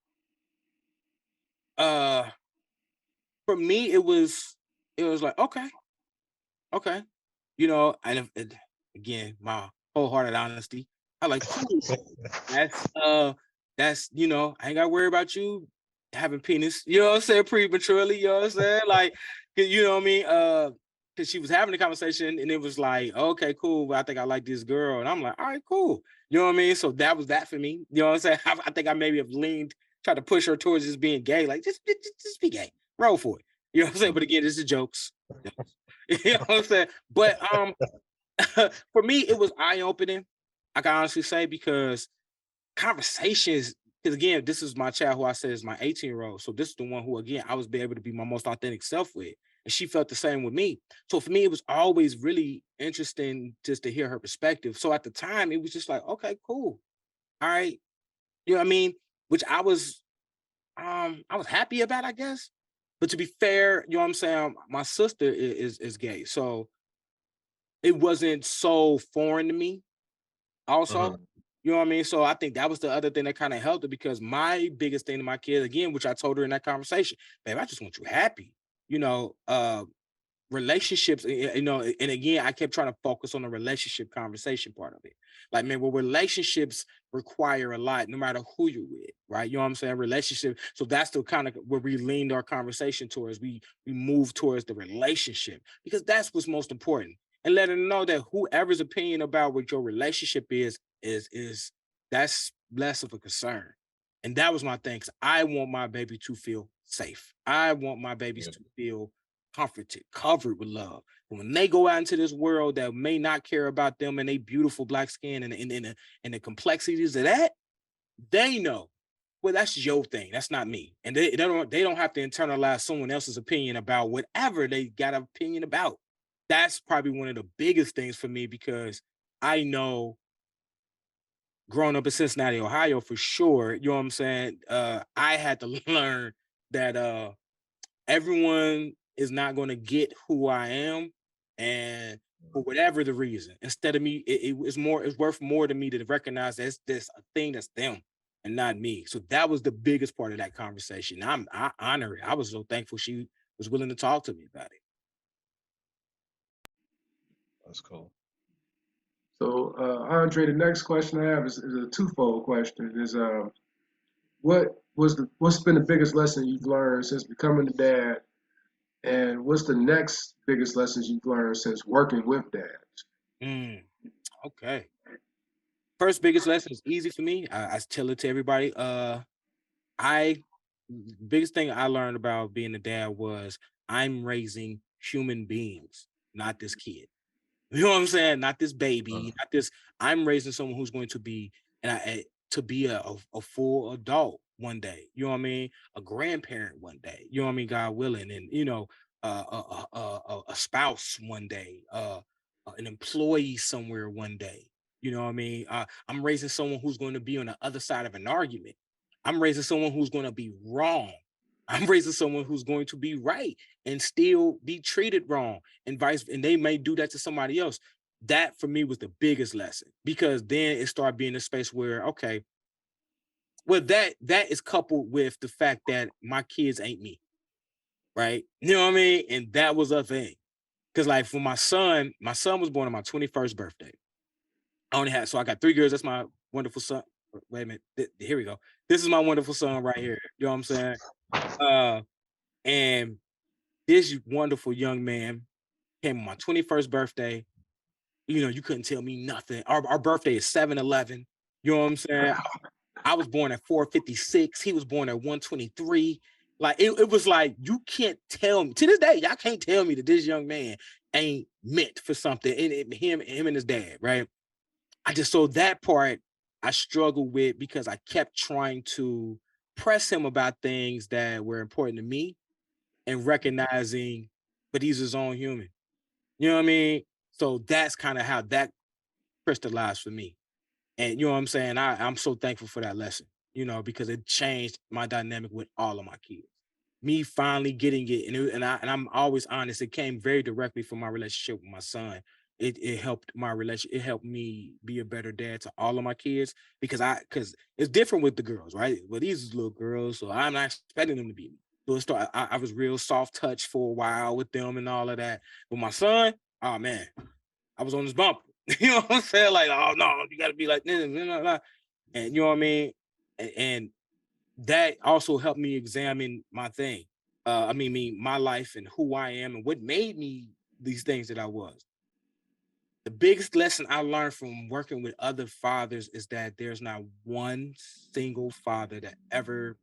Uh, for me, it was like, okay, you know, and if, again, my wholehearted honesty, I like cool. That's you know, I ain't gotta worry about you having penis, you know what I'm saying, prematurely, you know what I'm saying? Like, you know what I mean? Cause she was having the conversation and it was like, okay, cool, but I think I like this girl. And I'm like, all right, cool. You know what I mean? So that was that for me. You know what I'm saying? I think I maybe have leaned, tried to push her towards just being gay, like just be gay. Roll for it. You know what I'm saying? But again, this is jokes. You know what I'm saying? But for me, it was eye-opening. I can honestly say because conversations, because again, this is my child who I said is my 18-year-old. So this is the one who, again, I was be able to be my most authentic self with. And she felt the same with me. So for me, it was always really interesting just to hear her perspective. So at the time, it was just like, okay, cool. All right. You know what I mean? Which I was happy about, I guess. But to be fair, you know what I'm saying? My sister is gay. So it wasn't so foreign to me also. Mhm. You know what I mean? So I think that was the other thing that kind of helped it because my biggest thing to my kids, again, which I told her in that conversation, babe, I just want you happy. You know, relationships, you know, and again, I kept trying to focus on the relationship conversation part of it. Like, man, well, relationships require a lot, no matter who you're with, right? You know what I'm saying? Relationship. So that's the kind of where we leaned our conversation towards. We moved towards the relationship because that's what's most important. And let them know that whoever's opinion about what your relationship is that's less of a concern. And that was my thing. 'Cause I want my baby to feel safe. I want my babies Yeah. to feel comforted, covered with love. When they go out into this world that may not care about them and they beautiful black skin and the complexities of that, they know, well, that's your thing. That's not me. And they don't have to internalize someone else's opinion about whatever they got an opinion about. That's probably one of the biggest things for me, because I know growing up in Cincinnati, Ohio, for sure, you know what I'm saying? I had to learn that everyone is not going to get who I am, and for whatever the reason, instead of me, it's worth more to me to recognize that this a thing that's them and not me. So that was the biggest part of that conversation. I honor it. I was so thankful she was willing to talk to me about it. That's cool. So, Andre, the next question I have is a twofold question. Is what's been the biggest lesson you've learned since becoming a dad, and what's the next biggest lessons you've learned since working with dads? Okay. First biggest lesson is easy for me. I tell it to everybody. I biggest thing I learned about being a dad was I'm raising human beings, not this kid. You know what I'm saying? Not this baby, not this. I'm raising someone who's going to be to be a full adult one day. You know what I mean? A grandparent one day. You know what I mean? God willing, and a spouse one day, an employee somewhere one day. You know what I mean? I'm raising someone who's going to be on the other side of an argument. I'm raising someone who's going to be wrong. I'm raising someone who's going to be right and still be treated wrong, and they may do that to somebody else. That for me was the biggest lesson, because then it started being a space where, okay, well, that is coupled with the fact that my kids ain't me, right? You know what I mean? And that was a thing. Because like for my son was born on my 21st birthday. I got 3 girls. That's my wonderful son. Wait a minute. Here we go. This is my wonderful son right here. You know what I'm saying? And this wonderful young man came on my 21st birthday. You know, you couldn't tell me nothing. Our birthday is 7/11. You know what I'm saying? I was born at 4:56. He was born at 1:23. Like it was like, you can't tell me to this day. Y'all can't tell me that this young man ain't meant for something. And him and his dad, right? So that part I struggled with, because I kept trying to press him about things that were important to me, and recognizing, but he's his own human. You know what I mean? So that's kind of how that crystallized for me. And you know what I'm saying? I'm so thankful for that lesson, because it changed my dynamic with all of my kids. Me finally getting it, and I'm always honest. It came very directly from my relationship with my son. It helped my relation. It helped me be a better dad to all of my kids, because it's different with the girls, right? Well, these little girls, so I'm not expecting them to be. So I was real soft touch for a while with them and all of that. With my son, oh man, I was on his bumper. You know what I'm saying? Like, oh no, you got to be like this, and you know what I mean. And that also helped me examine my thing. My life and who I am and what made me these things that I was. The biggest lesson I learned from working with other fathers is that there's not one single father that ever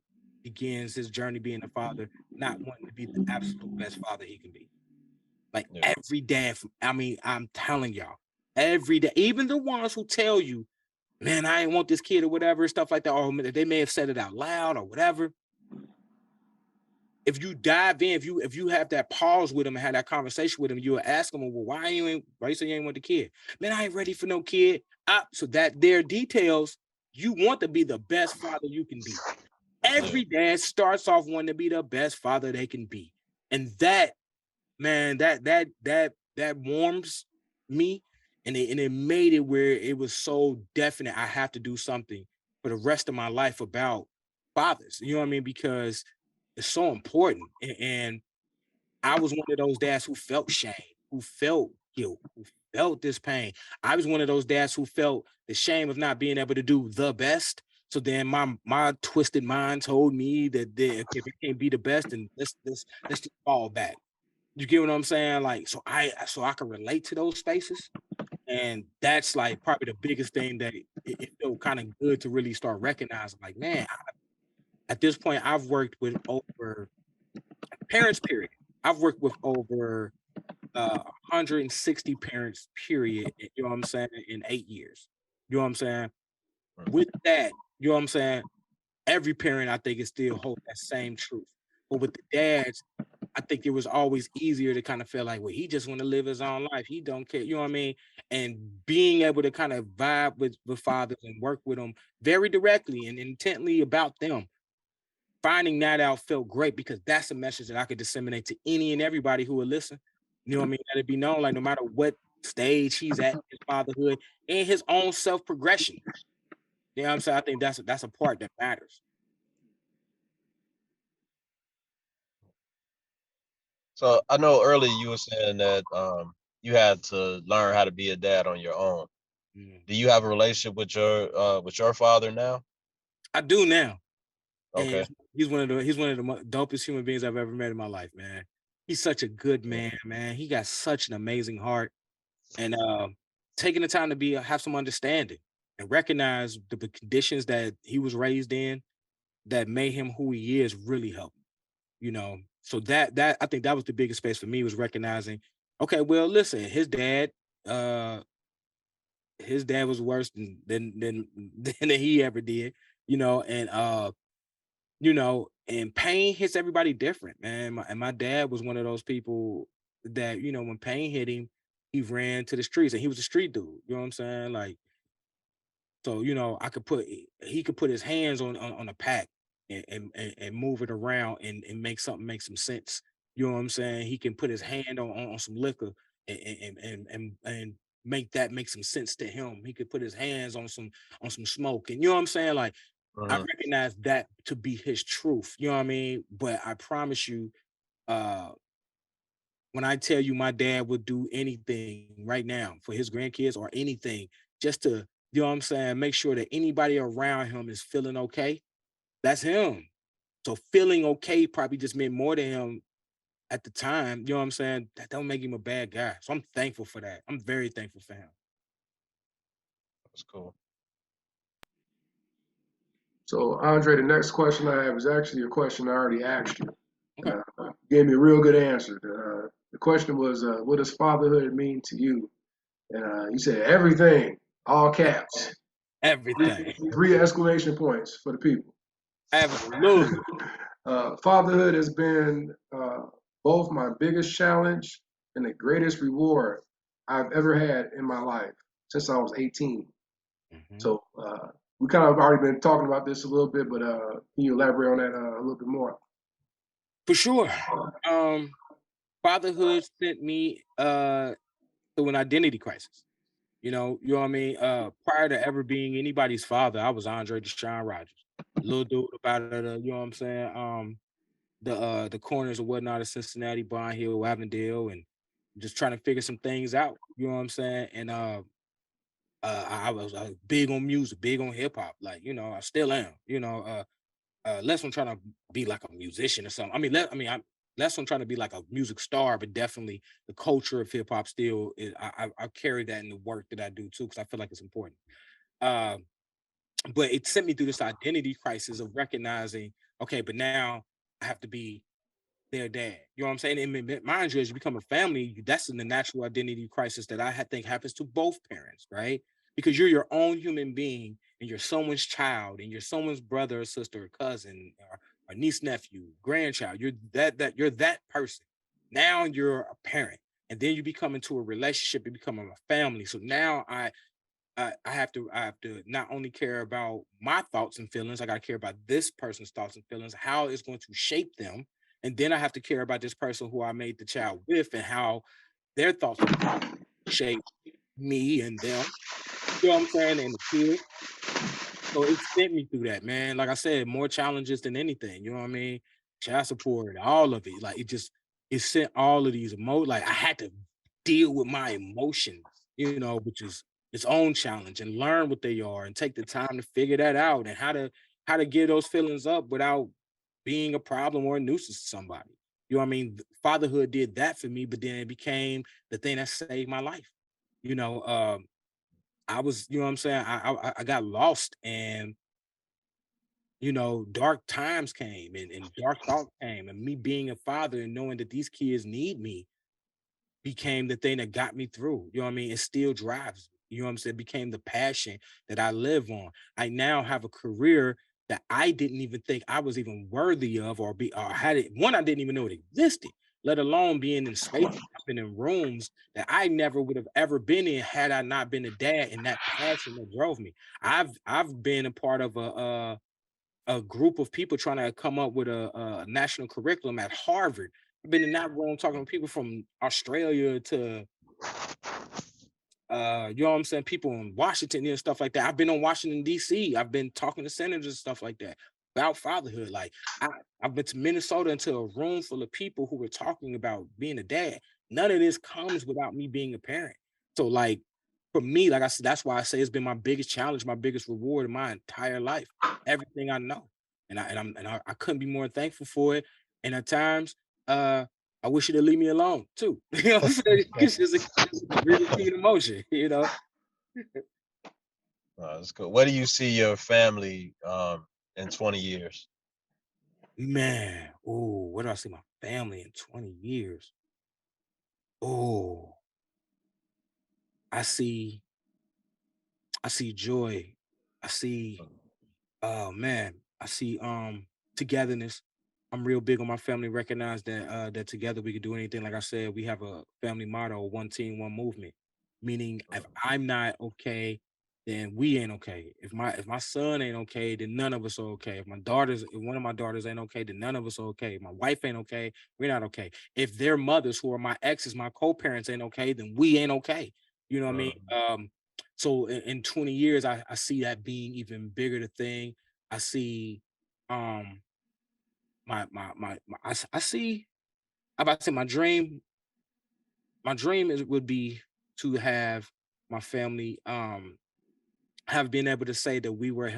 begins his journey being a father not wanting to be the absolute best father he can be. Like every dad, I'm telling y'all, every day, even the ones who tell you, man, I ain't want this kid or whatever, stuff like that, or they may have said it out loud or whatever. If you dive in, if you have that pause with them and have that conversation with them, you'll ask them, well, why you say you ain't want the kid? Man, I ain't ready for no kid. So that their details, you want to be the best father you can be. Every dad starts off wanting to be the best father they can be. And that, man, that warms me, and it made it where it was so definite. I have to do something for the rest of my life about fathers. You know what I mean? Because it's so important. And I was one of those dads who felt shame, who felt guilt, who felt this pain. I was one of those dads who felt the shame of not being able to do the best. So then my twisted mind told me that if it can't be the best, then let's just fall back. You get what I'm saying? Like, so I can relate to those spaces. And that's like probably the biggest thing that it felt kind of good to really start recognizing, like, man, at this point, I've worked with over parents, period. I've worked with over 160 parents, period. You know what I'm saying? In 8 years. You know what I'm saying? With that, you know what I'm saying? Every parent, I think, is still hold that same truth. But with the dads, I think it was always easier to kind of feel like, well, he just want to live his own life. He don't care. You know what I mean? And being able to kind of vibe with fathers and work with them very directly and intently about them, finding that out felt great because that's a message that I could disseminate to any and everybody who would listen. You know what I mean? Let it be known, like no matter what stage he's at in his fatherhood and his own self progression. You know what I'm saying? I think that's a part that matters. So I know earlier you were saying that you had to learn how to be a dad on your own. Mm. Do you have a relationship with your father now? I do now. And Okay. he's one of the dopest human beings I've ever met in my life, man. He's such a good man, man. He got such an amazing heart, and taking the time to have some understanding and recognize the conditions that he was raised in that made him who he is really helped. You know, so that I think that was the biggest space for me was recognizing, okay, well, listen, uh, his dad was worse than he ever did, you know, and pain hits everybody different, man. And my dad was one of those people that, when pain hit him, he ran to the streets and he was a street dude. You know what I'm saying? Like, so, he could put his hands on a pack and move it around and make something make some sense. You know what I'm saying? He can put his hand on some liquor and make that make some sense to him. He could put his hands on some smoke. And you know what I'm saying? Like, I Mhm. recognize that to be his truth, you know what I mean? But I promise you, uh, when I tell you my dad would do anything right now for his grandkids or anything just to, you know what I'm saying, make sure that anybody around him is feeling okay, that's him. So feeling okay probably just meant more to him at the time, you know what I'm saying? That don't make him a bad guy. So I'm thankful for that. I'm very thankful for him. That's cool. So, Andre, the next question I have is actually a question I already asked you. Okay. You gave me a real good answer. The question was, what does fatherhood mean to you? And you said everything, all caps, Everything. three exclamation points for the people. Absolutely. Fatherhood has been both my biggest challenge and the greatest reward I've ever had in my life since I was 18. Mhm. So we kind of already been talking about this a little bit, but can you elaborate on that a little bit more? For sure. Um, Fatherhood sent me through an identity crisis. You know what I mean? Prior to ever being anybody's father, I was Andre Deshaun Rogers. Little dude about it, you know what I'm saying? The corners and whatnot of Cincinnati, Bond Hill, Avondale, and just trying to figure some things out. You know what I'm saying? And I was big on music, big on hip hop. Like, I still am. Less on trying to be like a musician or something. I'm less on trying to be like a music star, but definitely the culture of hip hop still is. I carry that in the work that I do too, because I feel like it's important. Uh, but it sent me through this identity crisis of recognizing, okay, but now I have to be their dad. You know what I'm saying? And mind you, as you become a family, that's in the natural identity crisis that think happens to both parents, right? Because you're your own human being and you're someone's child and you're someone's brother or sister or cousin or niece, nephew, grandchild. You're that person. Now you're a parent. And then you become into a relationship, you become a family. So now I have to not only care about my thoughts and feelings, I got to care about this person's thoughts and feelings, how it's going to shape them. And then I have to care about this person who I made the child with and how their thoughts and shape me and them. You know what I'm saying? And the kid. So it sent me through that, man. Like I said, more challenges than anything. You know what I mean? Child support, all of it. Like it sent all of these like I had to deal with my emotions, which is its own challenge and learn what they are and take the time to figure that out and how to get those feelings up without being a problem or a nuisance to somebody. You know what I mean? Fatherhood did that for me, but then it became the thing that saved my life. You know, I was, you know what I'm saying? I got lost and you know, dark times came and dark thoughts came, and me being a father and knowing that these kids need me became the thing that got me through. You know what I mean? It still drives me. You know what I'm saying? It became the passion that I live on. I now have a career that I didn't even think I was even worthy of, or had it. One, I didn't even know it existed, let alone being in spaces, I've been in rooms that I never would have ever been in had I not been a dad, and that passion that drove me. I've been a part of a group of people trying to come up with a national curriculum at Harvard. I've been in that room talking to people from Australia to you know what I'm saying, people in Washington and stuff like that. I've been on Washington, DC. I've been talking to senators and stuff like that about fatherhood. Like I, I've been to Minnesota into a room full of people who were talking about being a dad. None of this comes without me being a parent. So like for me, like I said, that's why I say it's been my biggest challenge, my biggest reward in my entire life. Everything I know. I couldn't be more thankful for it. And at times, I wish you to leave me alone too. You know what I'm saying? It's just a really human emotion, you know. That's good. Where do you see your family in 20 years? Man, oh, where do I see my family in 20 years? Oh, I see, I see joy. I see, oh man, I see togetherness. I'm real big on my family, recognize that that together we can do anything. Like I said, we have a family motto, one team, one movement. Meaning if I'm not okay, then we ain't okay. If my son ain't okay, then none of us are okay. If one of my daughters ain't okay, then none of us are okay. If my wife ain't okay, we're not okay. If their mothers, who are my exes, my co-parents, ain't okay, then we ain't okay. You know what I mean? So in 20 years, I see that being even bigger the thing. I see um I see, I'm about to say my dream is would be to have my family have been able to say that we were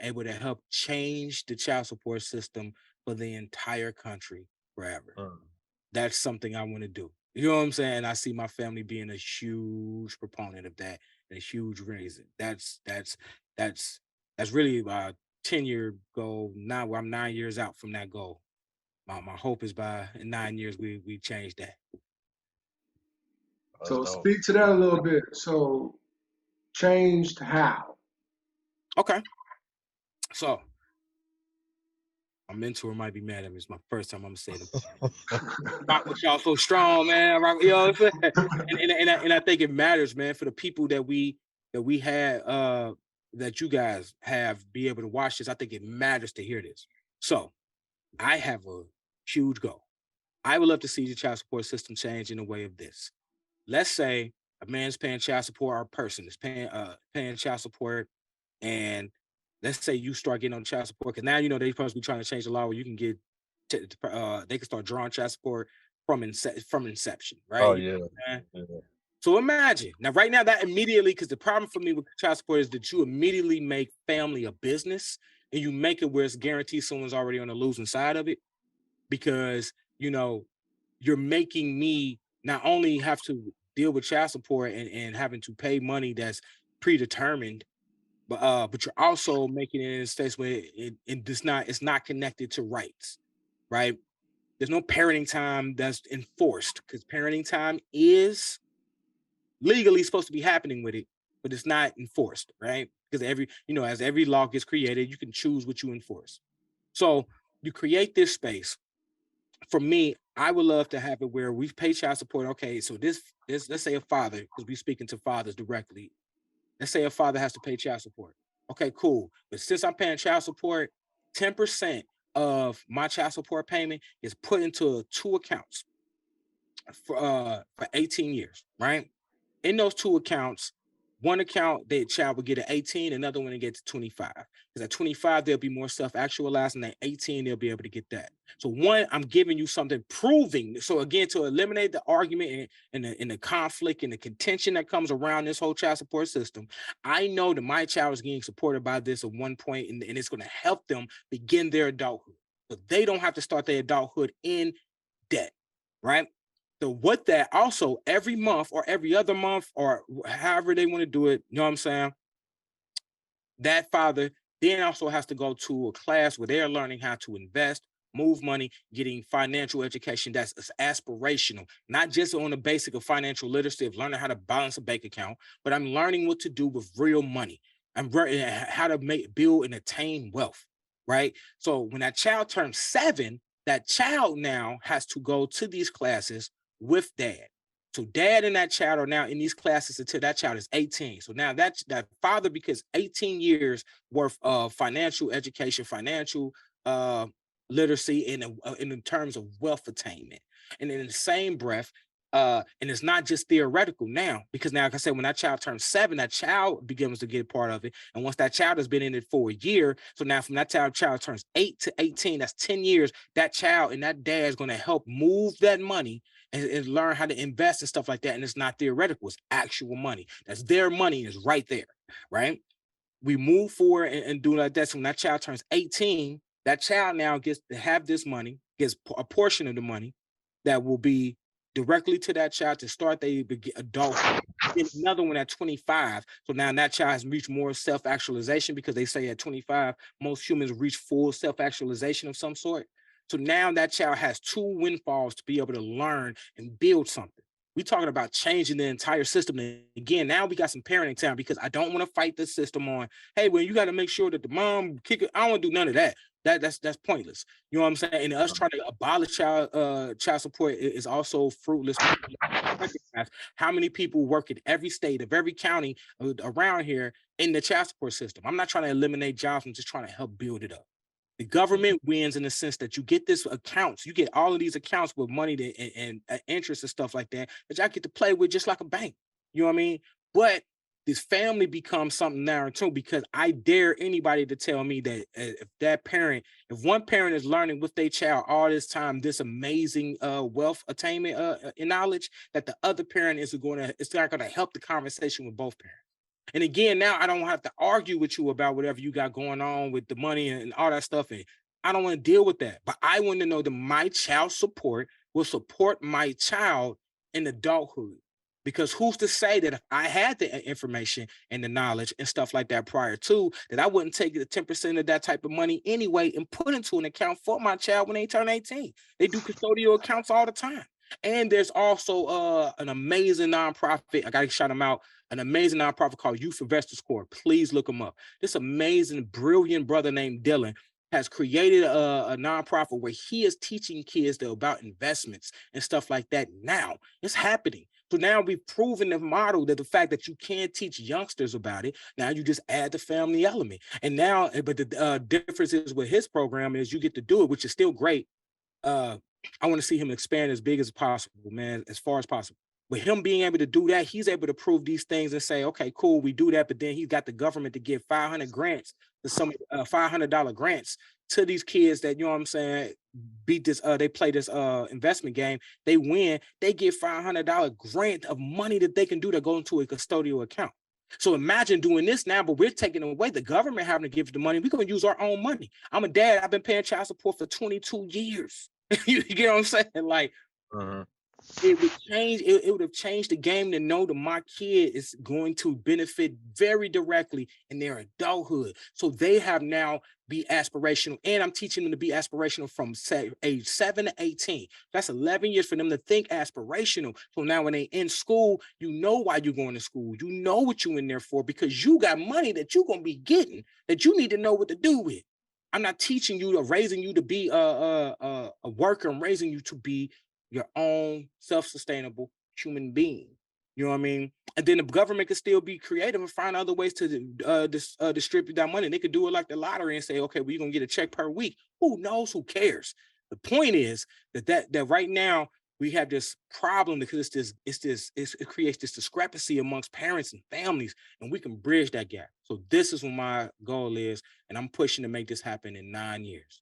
able to help change the child support system for the entire country forever. Mm. That's something I want to do. You know what I'm saying? I see my family being a huge proponent of that and a huge reason. That's that's really a 10-year goal now, where I'm 9 years out from that goal. My hope is by in 9 years we change that. That's So dope. speak to that a little bit. So changed how? Okay. So my mentor might be mad at me. It's my first time I'm gonna say it. Rock with y'all so strong, man. You know what I'm saying? And I think it matters, man, for the people that we had that you guys have be able to watch this. I think it matters to hear this. So I have a huge goal. I would love to see the child support system change in the way of this. Let's say a man's paying child support, or a person is paying child support, and let's say you start getting on child support, because now you know they're supposed to be trying to change the law where you can get they can start drawing child support from inception, right? Oh You yeah. know what I'm saying? Yeah. So imagine now, right now, that immediately, because the problem for me with child support is that you immediately make family a business, and you make it where it's guaranteed someone's already on the losing side of it, because you know you're making me not only have to deal with child support and having to pay money that's predetermined, but you're also making it in a space where it's not connected to rights, right? There's no parenting time that's enforced, because parenting time is legally supposed to be happening with it, but it's not enforced, right? Because as every law gets created, you can choose what you enforce. So you create this space. For me, I would love to have it where we pay child support. Okay, so this let's say a father, because we're speaking to fathers directly. Let's say a father has to pay child support. Okay, cool. But since I'm paying child support, 10% of my child support payment is put into two accounts for 18 years, right? In those two accounts, one account the child will get at 18, another one to get to 25. Because at 25, they'll be more self-actualized, and at 18, they'll be able to get that. So one, I'm giving you something proving. So again, to eliminate the argument and the conflict and the contention that comes around this whole child support system, I know that my child is getting supported by this at one point, and it's going to help them begin their adulthood. But they don't have to start their adulthood in debt, right? So what that also every month or every other month or however they want to do it, you know what I'm saying? That father then also has to go to a class where they're learning how to invest, move money, getting financial education that's aspirational, not just on the basic of financial literacy of learning how to balance a bank account, but I'm learning what to do with real money. I'm how to build and attain wealth, right? So when that child turns 7, that child now has to go to these classes with dad. So dad and that child are now in these classes until that child is 18. So now that father, because 18 years worth of financial education, financial literacy in terms of wealth attainment. And in the same breath, and it's not just theoretical now, because now, like I said, when that child turns 7, that child begins to get part of it. And once that child has been in it for a year, so now from that child turns 8 to 18, that's 10 years, that child and that dad is going to help move that money and learn how to invest and stuff like that. And it's not theoretical, it's actual money. That's their money, is right there, right? We move forward and do like that. So when that child turns 18, that child now gets to have this money, gets a portion of the money that will be directly to that child to start their adulthood. Then another one at 25. So now that child has reached more self-actualization, because they say at 25, most humans reach full self-actualization of some sort. So now that child has 2 windfalls to be able to learn and build something. We talking about changing the entire system. And again, now we got some parenting time, because I don't want to fight the system on, hey, well, you got to make sure that the mom kick it. I don't want to do none of that. That's pointless. You know what I'm saying? And us trying to abolish child support is also fruitless. How many people work in every state of every county around here in the child support system? I'm not trying to eliminate jobs. I'm just trying to help build it up. The government wins in the sense that you get this accounts, you get all of these accounts with money and interest and stuff like that y'all get to play with just like a bank. You know what I mean? But this family becomes something now too, because I dare anybody to tell me that if one parent is learning with their child all this time, this amazing wealth attainment and knowledge, that the other parent it's not going to help the conversation with both parents. And again, now I don't have to argue with you about whatever you got going on with the money and all that stuff. And I don't want to deal with that. But I want to know that my child support will support my child in adulthood. Because who's to say that if I had the information and the knowledge and stuff like that prior to, that I wouldn't take the 10% of that type of money anyway and put into an account for my child when they turn 18. They do custodial accounts all the time. And there's also an amazing nonprofit. I got to shout them out. An amazing nonprofit called Youth Investors Corps. Please look them up. This amazing, brilliant brother named Dylan has created a nonprofit where he is teaching kids about investments and stuff like that. Now it's happening. So now we've proven the model, that the fact that you can teach youngsters about it. Now you just add the family element. And now, but the difference is with his program is you get to do it, which is still great. I want to see him expand as big as possible, man, as far as possible. With him being able to do that, he's able to prove these things and say, okay, cool, we do that. But then he's got the government to give 500 grants to some $500 grants to these kids that, you know what I'm saying, beat this, they play this investment game, they win, they get $500 grant of money that they can do to go into a custodial account. So imagine doing this now, but we're taking away the government having to give the money. We're going to use our own money. I'm a dad. I've been paying child support for 22 years. You get what I'm saying? Like, it would change. It would have changed the game to know that my kid is going to benefit very directly in their adulthood. So they have now be aspirational, and I'm teaching them to be aspirational from age 7 to 18. That's 11 years for them to think aspirational. So now when they in school, you know why you're going to school. You know what you're in there for, because you got money that you're going to be getting that you need to know what to do with. I'm not teaching you or raising you to be a worker. I'm raising you to be your own self-sustainable human being. You know what I mean? And then the government could still be creative and find other ways to distribute that money. They could do it like the lottery and say, okay, well, you're gonna get a check per week. Who knows? Who cares? The point is that right now we have this problem, because it creates this discrepancy amongst parents and families, and we can bridge that gap. So this is what my goal is, and I'm pushing to make this happen in 9 years.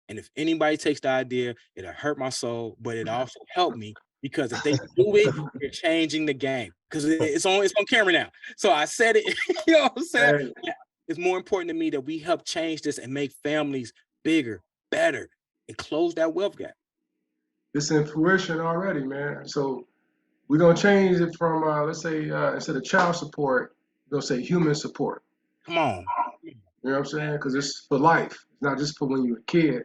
And if anybody takes the idea, it'll hurt my soul, but it also helped me, because if they do it, they're changing the game, because it's on camera now. So I said it. You know what I'm saying? Hey, It's more important to me that we help change this and make families bigger, better, and close that wealth gap. it's in fruition already, man. So we're gonna change it from let's say instead of child support, we're gonna say human support. Come on. You know what I'm saying? Because it's for life. It's not just for when you're a kid.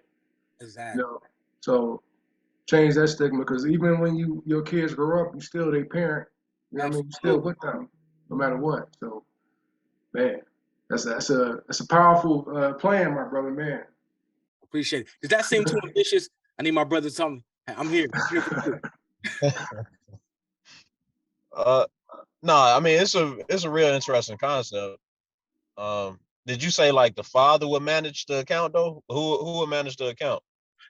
Exactly. You know, so change that stigma. Because even when your kids grow up, you still their parent. You know what I mean? You still Absolutely. with them, no matter what. So man, that's a powerful plan, my brother. Man. Appreciate it. Does that seem too ambitious? I need my brother to tell me, "Hey, I'm here. I'm here for you." No, I mean it's a real interesting concept. Did you say like the father would manage the account though? Who would manage the account?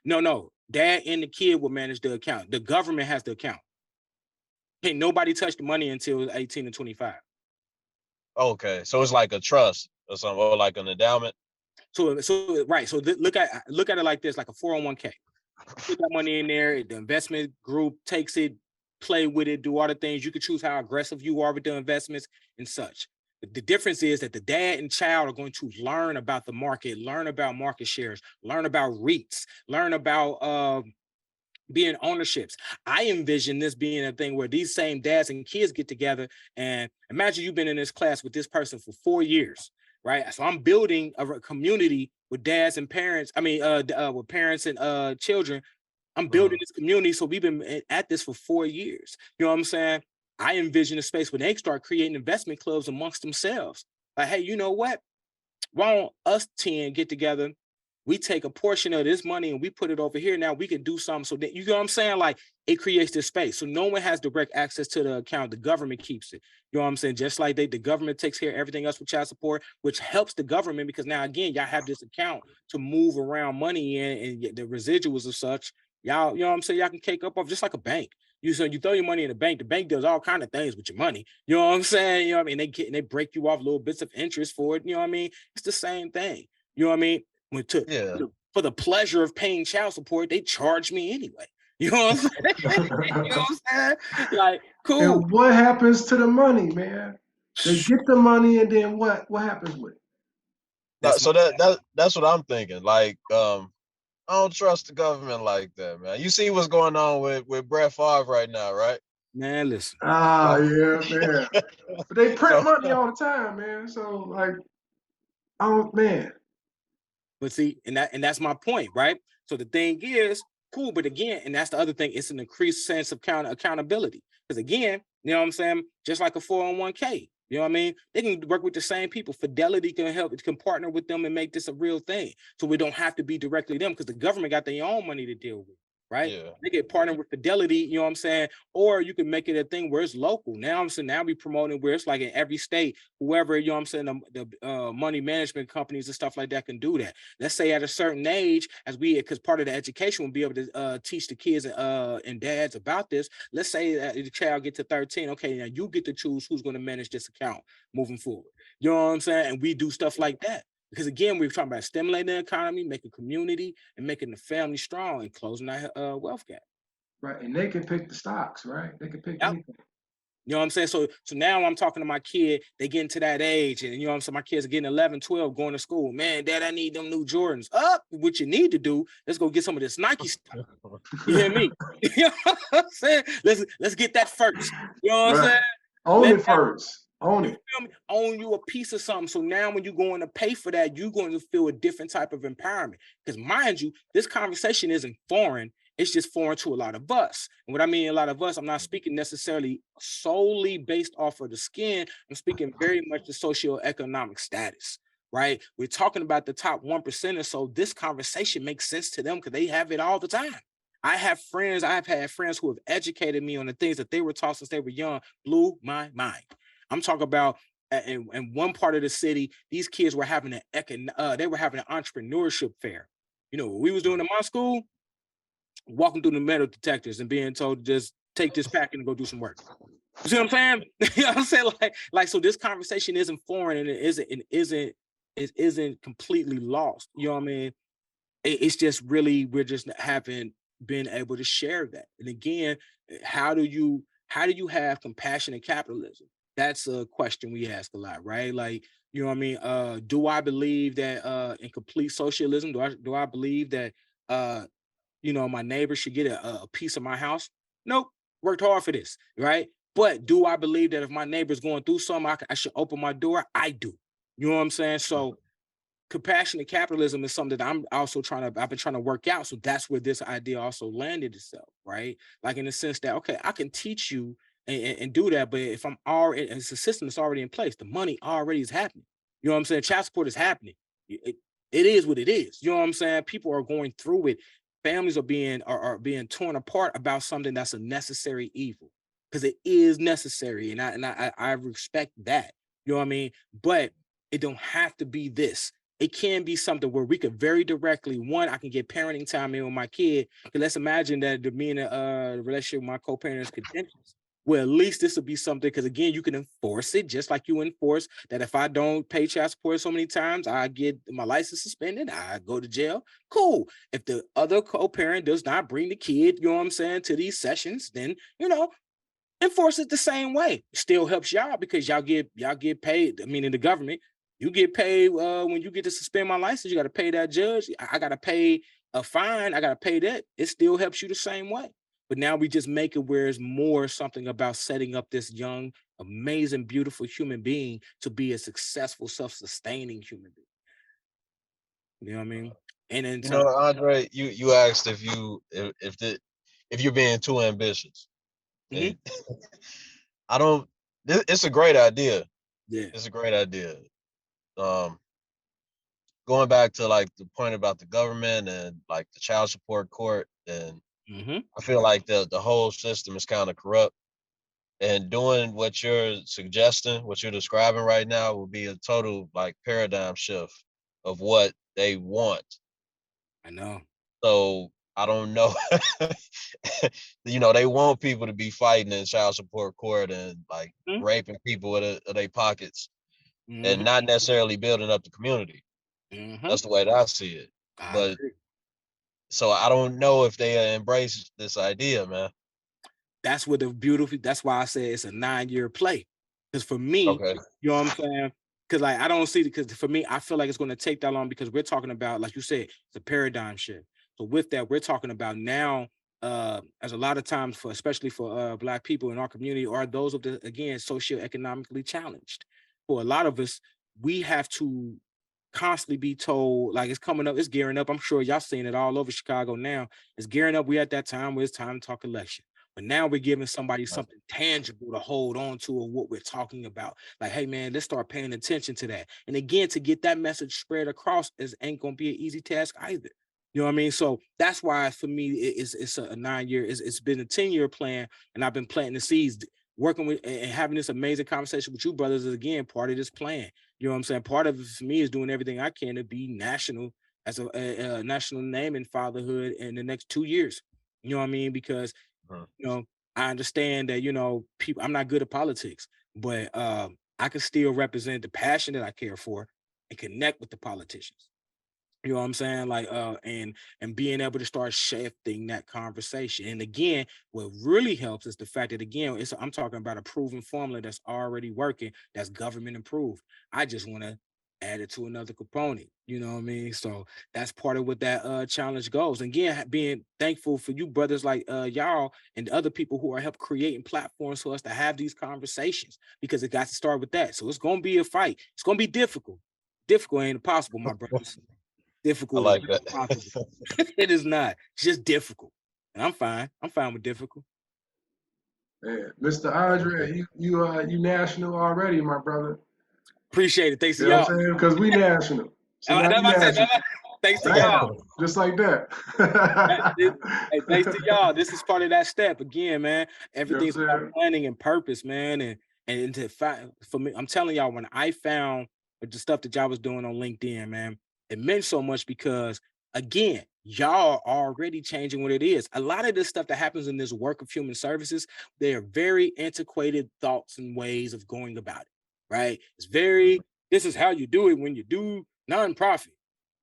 No. Dad and the kid will manage the account. The government has the account. Can't nobody touch the money until 18 and 25. Okay, so it's like a trust or something, or like an endowment. So right. So look at it like this, like a 401k. Put that money in there. The investment group takes it, play with it, do all the things. You can choose how aggressive you are with the investments and such. The difference is that the dad and child are going to learn about the market, learn about market shares, learn about REITs, learn about being ownerships. I envision this being a thing where these same dads and kids get together, and imagine you've been in this class with this person for 4 years, right? So I'm building a community with dads and parents. I mean, with parents and children. I'm building this community. So we've been at this for 4 years. You know what I'm saying? I envision a space where they start creating investment clubs amongst themselves. Like, hey, you know what? Why don't us 10 get together? We take a portion of this money and we put it over here. Now we can do something. So that, you know what I'm saying? Like, it creates this space. So no one has direct access to the account. The government keeps it. You know what I'm saying? Just like the government takes care of everything else with child support, which helps the government because now again, y'all have this account to move around money in and the residuals of such. Y'all, you know what I'm saying? Y'all can cake up off just like a bank. You throw your money in the bank does all kind of things with your money. You know what I'm saying? You know what I mean? They break you off little bits of interest for it. You know what I mean? It's the same thing. You know what I mean? When Yeah. for the pleasure of paying child support, they charge me anyway. You know what I'm saying? You know what I'm saying? Like, cool. And what happens to the money, man? They get the money, and then what? What happens with it? That's my So that's what I'm thinking. Like, I don't trust the government like that, man. You see what's going on with Brett Favre right now, right? man. Listen, Ah, yeah, man. But they print So money all the time, man. So like, oh man. but see, and that's my point, right? So the thing is, cool, but again, and that's the other thing, it's an increased sense of accountability. Because again, you know what I'm saying? Just like a 401k, you know what I mean? They can work with the same people. Fidelity can help, it can partner with them and make this a real thing. So we don't have to be directly them because the government got their own money to deal with, right? yeah, They get partnered with Fidelity, you know what I'm saying? Or you can make it a thing where it's local. Now I'm saying now we promoting where it's like in every state, whoever, you know what I'm saying, the money management companies and stuff like that can do that. Let's say at a certain age, because part of the education will be able to teach the kids and dads about this. Let's say that the child get to 13. Okay, now you get to choose who's going to manage this account moving forward. You know what I'm saying? And we do stuff like that. Because again, we're talking about stimulating the economy, making community, and making the family strong and closing that wealth gap. Right, and they can pick the stocks, right? They can pick Yep. anything. You know what I'm saying? So now I'm talking to my kid, they getting to that age, and you know what I'm saying? My kids are getting 11, 12, going to school. Man, Dad, I need them new Jordans. Up, what you need to do, let's go get some of this Nike stuff. You hear me? You know what I'm saying? Let's get that first. You know what I'm Right. saying? Own Let it first. Own you it. feel me? Own you a piece of something. So now when you're going to pay for that, you're going to feel a different type of empowerment. Because mind you, this conversation isn't foreign. It's just foreign to a lot of us. And what I mean, a lot of us, I'm not speaking necessarily solely based off of the skin. I'm speaking very much the socioeconomic status, right? We're talking about the top 1%, or so this conversation makes sense to them because they have it all the time. I've had friends who have educated me on the things that they were taught since they were young, blew my mind. I'm talking about in one part of the city, these kids were having they were having an entrepreneurship fair. You know what we was doing in my school? Walking through the metal detectors and being told to just take this packet and go do some work. You see what I'm saying? You know what I'm saying? Like so this conversation isn't foreign and it isn't completely lost. You know what I mean? It's just really we're just haven't been able to share that. And again, how do you have compassion and capitalism? That's a question we ask a lot, right? Like, you know what I mean? Do I believe that in complete socialism? Do I believe that my neighbor should get a piece of my house? Nope. Worked hard for this, right? But do I believe that if my neighbor's going through something, I should open my door? I do. You know what I'm saying? So compassionate capitalism is something that I've been trying to work out. So that's where this idea also landed itself, right? Like in the sense that, okay, I can teach you and do that, but if I'm already, it's a system that's already in place, the money already is happening. You know what I'm saying? Child support is happening. It is what it is. You know what I'm saying? People are going through it. Families are being torn apart about something that's a necessary evil, because it is necessary, and I respect that. You know what I mean? But it don't have to be this. It can be something where we could very directly, one, I can get parenting time in with my kid. Because let's imagine that me and the relationship with my co-parent is contentious. Well, at least this will be something, because again, you can enforce it just like you enforce that if I don't pay child support so many times, I get my license suspended, I go to jail. Cool. If the other co-parent does not bring the kid, you know what I'm saying, to these sessions, then, enforce it the same way. Still helps y'all, because y'all get paid. I mean, in the government, you get paid when you get to suspend my license. You got to pay that judge. I got to pay a fine. I got to pay that. It still helps you the same way. But now we just make it where it's more something about setting up this young, amazing, beautiful human being to be a successful, self-sustaining human being. You know what I mean? And then Andre, you asked if you're being too ambitious. Mhm. I don't. It's a great idea. Yeah. It's a great idea. Going back to like the point about the government and like the child support court, and I feel like the whole system is kind of corrupt. And doing what you're suggesting, what you're describing right now, would be a total like paradigm shift of what they want. I know. So I don't know. They want people to be fighting in child support court and like raping people with their pockets, and not necessarily building up the community. That's the way that I see it. I But agree. so I don't know if they embrace this idea, man. That's why I say it's a 9-year play. Because for me, Okay. you know what I'm saying? Because like I don't see it, because for me, I feel like it's going to take that long, because we're talking about, like you said, it's a paradigm shift. So with that, we're talking about now, as a lot of times especially for Black people in our community, or those of the, again, socioeconomically challenged. For a lot of us, we have to constantly be told, like, it's coming up, it's gearing up. I'm sure y'all seeing it all over Chicago now. It's gearing up. We at that time where it's time to talk election. But now we're giving somebody something tangible to hold on to of what we're talking about. Like, hey, man, let's start paying attention to that. And again, to get that message spread across ain't going to be an easy task either. You know what I mean? So that's why for me, it's a 9-year, it's been a 10-year plan. And I've been planting the seeds, working with and having this amazing conversation with you brothers is, again, part of this plan. You know what I'm saying? Part of it for me is doing everything I can to be national, as a national name in fatherhood in the next 2 years. You know what I mean? Because I understand that, people, I'm not good at politics, but I can still represent the passion that I care for and connect with the politicians. You know what I'm saying? Like, and being able to start shifting that conversation. And again, what really helps is the fact that, again, I'm talking about a proven formula that's already working, that's government approved. I just want to add it to another component. You know what I mean? So that's part of what that challenge goes. And again, being thankful for you brothers like y'all and other people who are help creating platforms for us to have these conversations, because it got to start with that. So it's gonna be a fight. It's gonna be difficult. Difficult ain't impossible, my brothers. I Difficult is like not that. possible. It is not. It's just difficult. And I'm fine. I'm fine with difficult. Man, Mr. Andre, you national already, my brother. Appreciate it. Thanks to You know y'all. what I'm saying? Because we national. So now That's you what I said. national. Thanks to Bam. y'all. Just like that. Hey, thanks to y'all. This is part of that step. Again, man, You know what everything's I'm about saying? planning and purpose, man. And to find, for me, I'm telling y'all, when I found the stuff that y'all was doing on LinkedIn, man, it meant so much, because again, y'all are already changing what it is. A lot of this stuff that happens in this work of human services, they are very antiquated thoughts and ways of going about it, right? This is how you do it when you do nonprofit.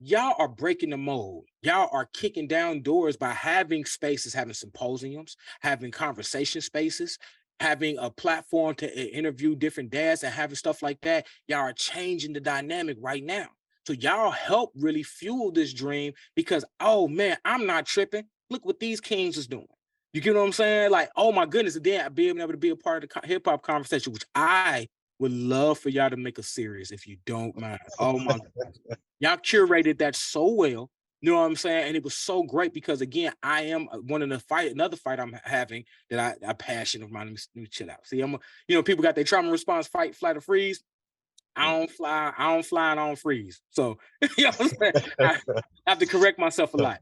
Y'all are breaking the mold. Y'all are kicking down doors by having spaces, having symposiums, having conversation spaces, having a platform to interview different dads and having stuff like that. Y'all are changing the dynamic right now. So y'all help really fuel this dream, because, oh man, I'm not tripping. Look what these kings is doing. You get what I'm saying? Like, oh my goodness, and then being able to be a part of the hip hop conversation, which I Would love for y'all to make a series if you don't mind. Oh my goodness. Y'all curated that so well. You know what I'm saying? And it was so great because again, I am another fight I'm having that I passion of mine. Let me chill out. See, people got their trauma response, fight, flight, or freeze. I don't fly, and I don't freeze. So you know what I'm saying? I have to correct myself a lot.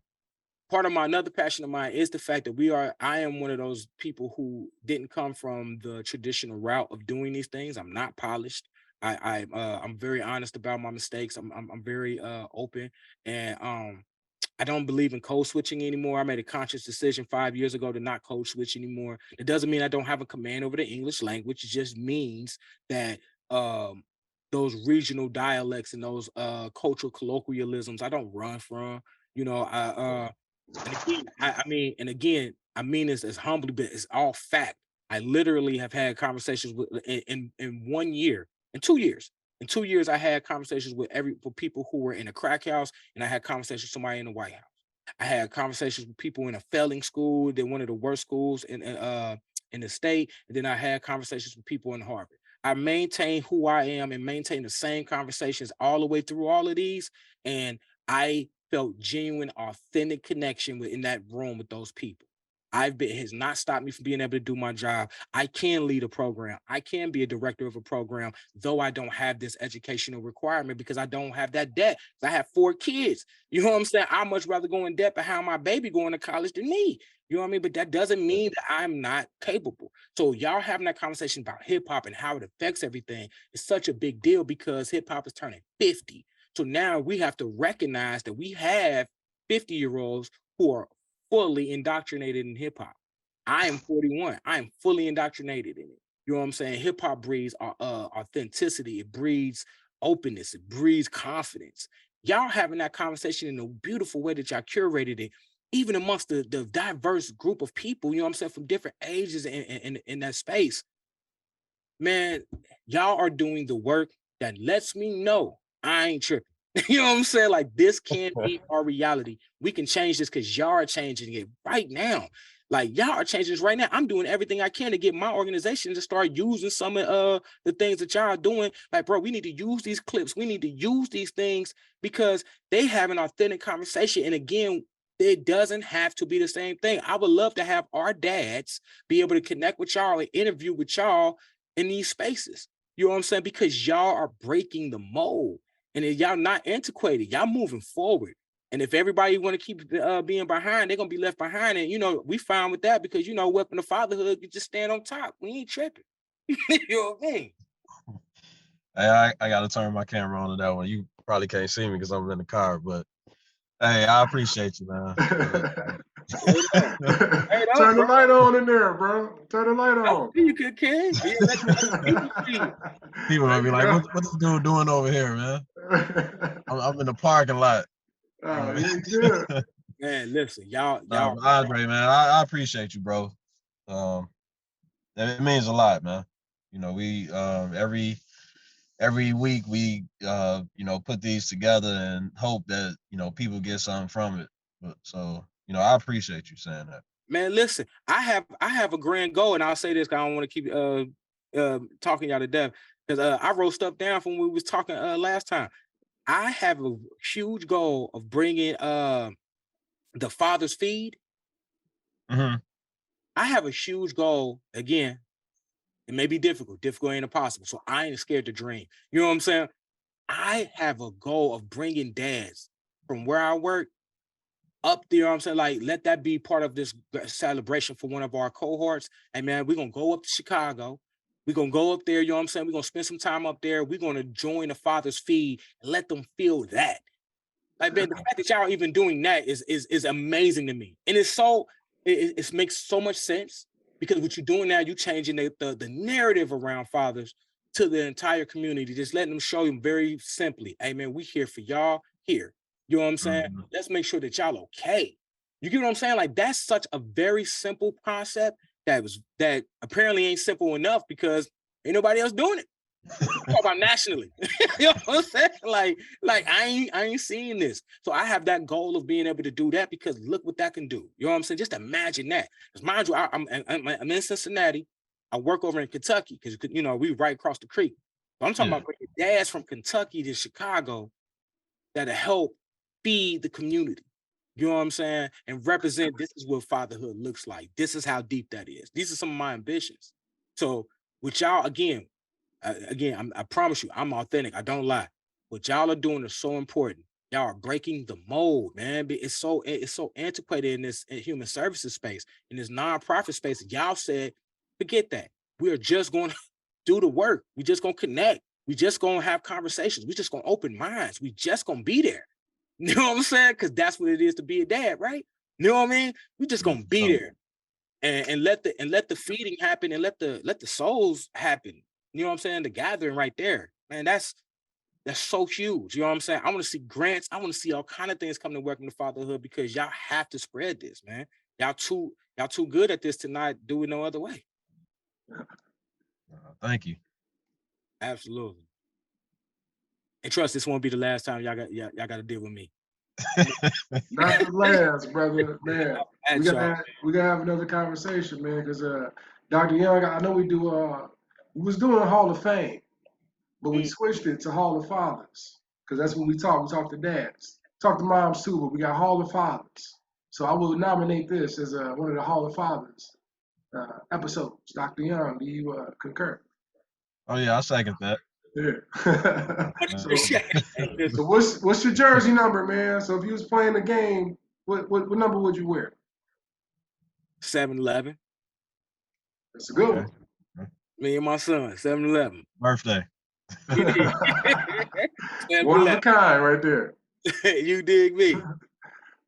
Part of another passion of mine is the fact that I am one of those people who didn't come from the traditional route of doing these things. I'm not polished. I'm very honest about my mistakes. I'm very open, and I don't believe in code switching anymore. I made a conscious decision 5 years ago to not code switch anymore. It doesn't mean I don't have a command over the English language. It just means that um, those regional dialects and those cultural colloquialisms I don't run from. You know, and again, I mean this as humbly, but it's all fact. I literally have had conversations with in 1 year, in 2 years. In 2 years, I had conversations with people who were in a crack house, and I had conversations with somebody in the White House. I had conversations with people in a failing school, one of the worst schools in the state, and then I had conversations with people in Harvard. I maintain who I am and maintain the same conversations all the way through all of these, and I felt genuine, authentic connection in that room with those people. It has not stopped me from being able to do my job. I can lead a program. I can be a director of a program, though I don't have this educational requirement because I don't have that debt. I have 4 kids. You know what I'm saying? I'd much rather go in debt behind my baby going to college than me. You know what I mean? But that doesn't mean that I'm not capable. So y'all having that conversation about hip hop and how it affects everything is such a big deal because hip hop is turning 50. So now we have to recognize that we have 50-year-olds who are fully indoctrinated in hip hop. I am 41. I am fully indoctrinated in it. You know what I'm saying? Hip hop breeds authenticity. It breeds openness. It breeds confidence. Y'all having that conversation in a beautiful way that y'all curated it, even amongst the diverse group of people, you know what I'm saying, from different ages in that space. Man, y'all are doing the work that lets me know I ain't tripping. You know what I'm saying? Like, this can't be our reality. We can change this because y'all are changing it right now. Like, y'all are changing this right now. I'm doing everything I can to get my organization to start using some of the things that y'all are doing. Like, bro, we need to use these clips. We need to use these things because they have an authentic conversation. And again, it doesn't have to be the same thing. I would love to have our dads be able to connect with y'all and interview with y'all in these spaces. You know what I'm saying? Because y'all are breaking the mold. And if y'all not antiquated, y'all moving forward. And if everybody want to keep being behind, they're gonna be left behind. And we fine with that because Welcome to Fatherhood, you just stand on top. We ain't tripping. You know what I mean? Hey, I gotta turn my camera on to that one. You probably can't see me because I'm in the car, but hey, I appreciate you, man. Turn the light on in there, bro. Turn the light on. You could, kid. People might be like, "What's this dude doing over here, man?" I'm in the parking lot. Oh, you good. Man, listen, y'all. Andre, man, I appreciate you, bro. It means a lot, man. We every week we put these together and hope that people get something from it. But so I appreciate you saying that. Man, listen, I have a grand goal, and I'll say this because I don't want to keep talking y'all to death because I wrote stuff down from when we was talking last time. I have a huge goal of bringing the Father's Feed. Mm-hmm. I have a huge goal. Again, it may be difficult. Difficult ain't impossible. So I ain't scared to dream. You know what I'm saying? I have a goal of bringing dads from where I work up there. You know what I'm saying? Like, let that be part of this celebration for one of our cohorts. Hey, man, we're going to go up to Chicago. We're going to go up there. You know what I'm saying? We're going to spend some time up there. We're going to join the Father's Feed and let them feel that. Like, man, the fact that y'all even doing that is amazing to me. And it makes so much sense because what you're doing now, you're changing the narrative around fathers to the entire community, just letting them show them very simply, hey, man, we here for y'all here. You know what I'm saying? Mm-hmm. Let's make sure that y'all okay. You get what I'm saying? Like, that's such a very simple concept that apparently ain't simple enough because ain't nobody else doing it. Talk about nationally. You know what I'm saying? Like I ain't seeing this. So I have that goal of being able to do that because look what that can do. You know what I'm saying? Just imagine that. Because mind you, I'm in Cincinnati. I work over in Kentucky because we right across the creek. But I'm talking about bringing dads from Kentucky to Chicago that'll help feed the community. You know what I'm saying? And represent this is what fatherhood looks like. This is how deep that is. These are some of my ambitions. So with y'all, again, I promise you, I'm authentic. I don't lie. What y'all are doing is so important. Y'all are breaking the mold, man. It's so antiquated in this human services space, in this nonprofit space. Y'all said, forget that. We are just going to do the work. We just going to connect. We just going to have conversations. We just going to open minds. We just going to be there. You know what I'm saying? Because that's what it is to be a dad, right? You know what I mean? We just gonna be there and let the feeding happen and let the souls happen. You know what I'm saying? The gathering right there, man. That's so huge. You know what I'm saying? I want to see grants. I want to see all kind of things come to Welcome to Fatherhood because y'all have to spread this, man. Y'all too good at this to not do it no other way. Thank you. Absolutely. And trust, this won't be the last time y'all got to deal with me. Not the last, brother. Man, we gotta have another conversation, man. Because Dr. Young, I know we was doing Hall of Fame, but we switched it to Hall of Fathers because that's what we talk. We talk to dads, talk to moms too, but we got Hall of Fathers. So I will nominate this as one of the Hall of Fathers episodes. Dr. Young, do you concur? Oh yeah, I second that. Yeah. So what's your jersey number, man? So if you was playing the game, what number would you wear? 7-11. That's a good one. Me and my son, 7-11. Birthday. One of a kind right there. You dig me?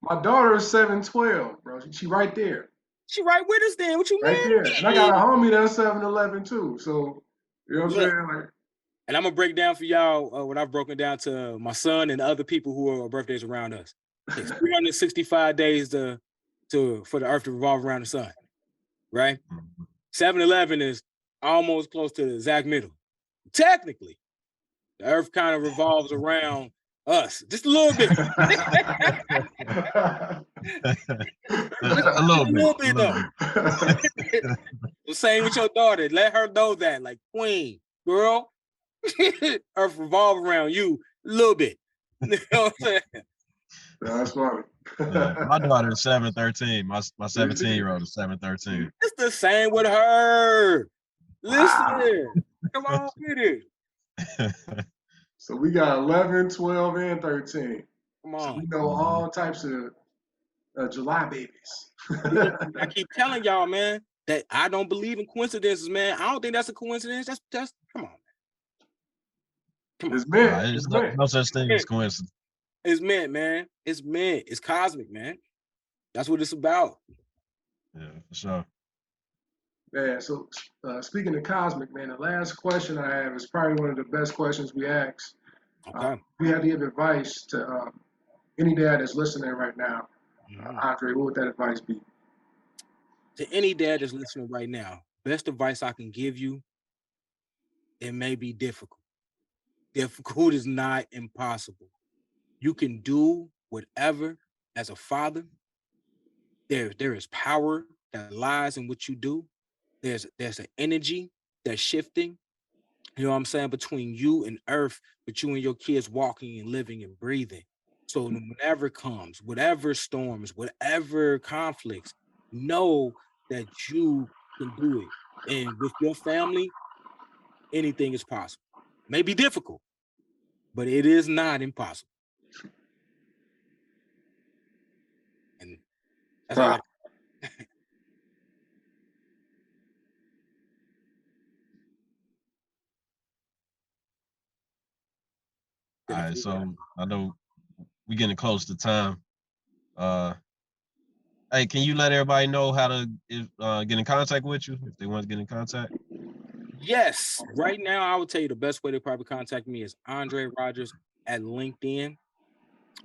My daughter is 7-12, bro. She right there. She right with us then. What you right mean? Right there. And I got a homie that's 7-11 too. So, you know what I'm saying? Like, and I'm going to break down for y'all what I've broken down to my son and other people who are birthdays around us. It's 365 days for the earth to revolve around the sun, right? 7-11 is almost close to the exact middle. Technically, the earth kind of revolves around us just a little bit. a little bit though. The same with your daughter. Let her know that, like, queen, girl, earth revolve around you a little bit. You know what I'm saying? That's funny. My daughter is 7-13. My 17-year-old is 7-13. It's the same with her. Listen, come on with it. So we got 11, 12, and 13. Come on. So we know all types of July babies. I keep telling y'all, man, that I don't believe in coincidences, man. I don't think that's a coincidence. That's come on, man. Come on. It's meant. It's meant. No such thing as coincidence. It's meant, man. It's meant. It's cosmic, man. That's what it's about. Yeah, for sure. Man, so speaking of cosmic, man, the last question I have is probably one of the best questions we ask. Okay. We had to give advice to any dad that's listening right now. Andre, what would that advice be? To any dad that's listening right now, best advice I can give you, it may be difficult. Difficult is not impossible. You can do whatever as a father. There is power that lies in what you do. There's an energy that's shifting, you know what I'm saying, between you and earth, but you and your kids walking and living and breathing. So whenever it comes, whatever storms, whatever conflicts, know that you can do it. And with your family, anything is possible. It may be difficult, but it is not impossible. And that's all. All right, so I know we're getting close to time. Hey, can you let everybody know how to get in contact with you if they want to get in contact? Yes. Right now, I would tell you the best way to probably contact me is Andre Rogers at LinkedIn.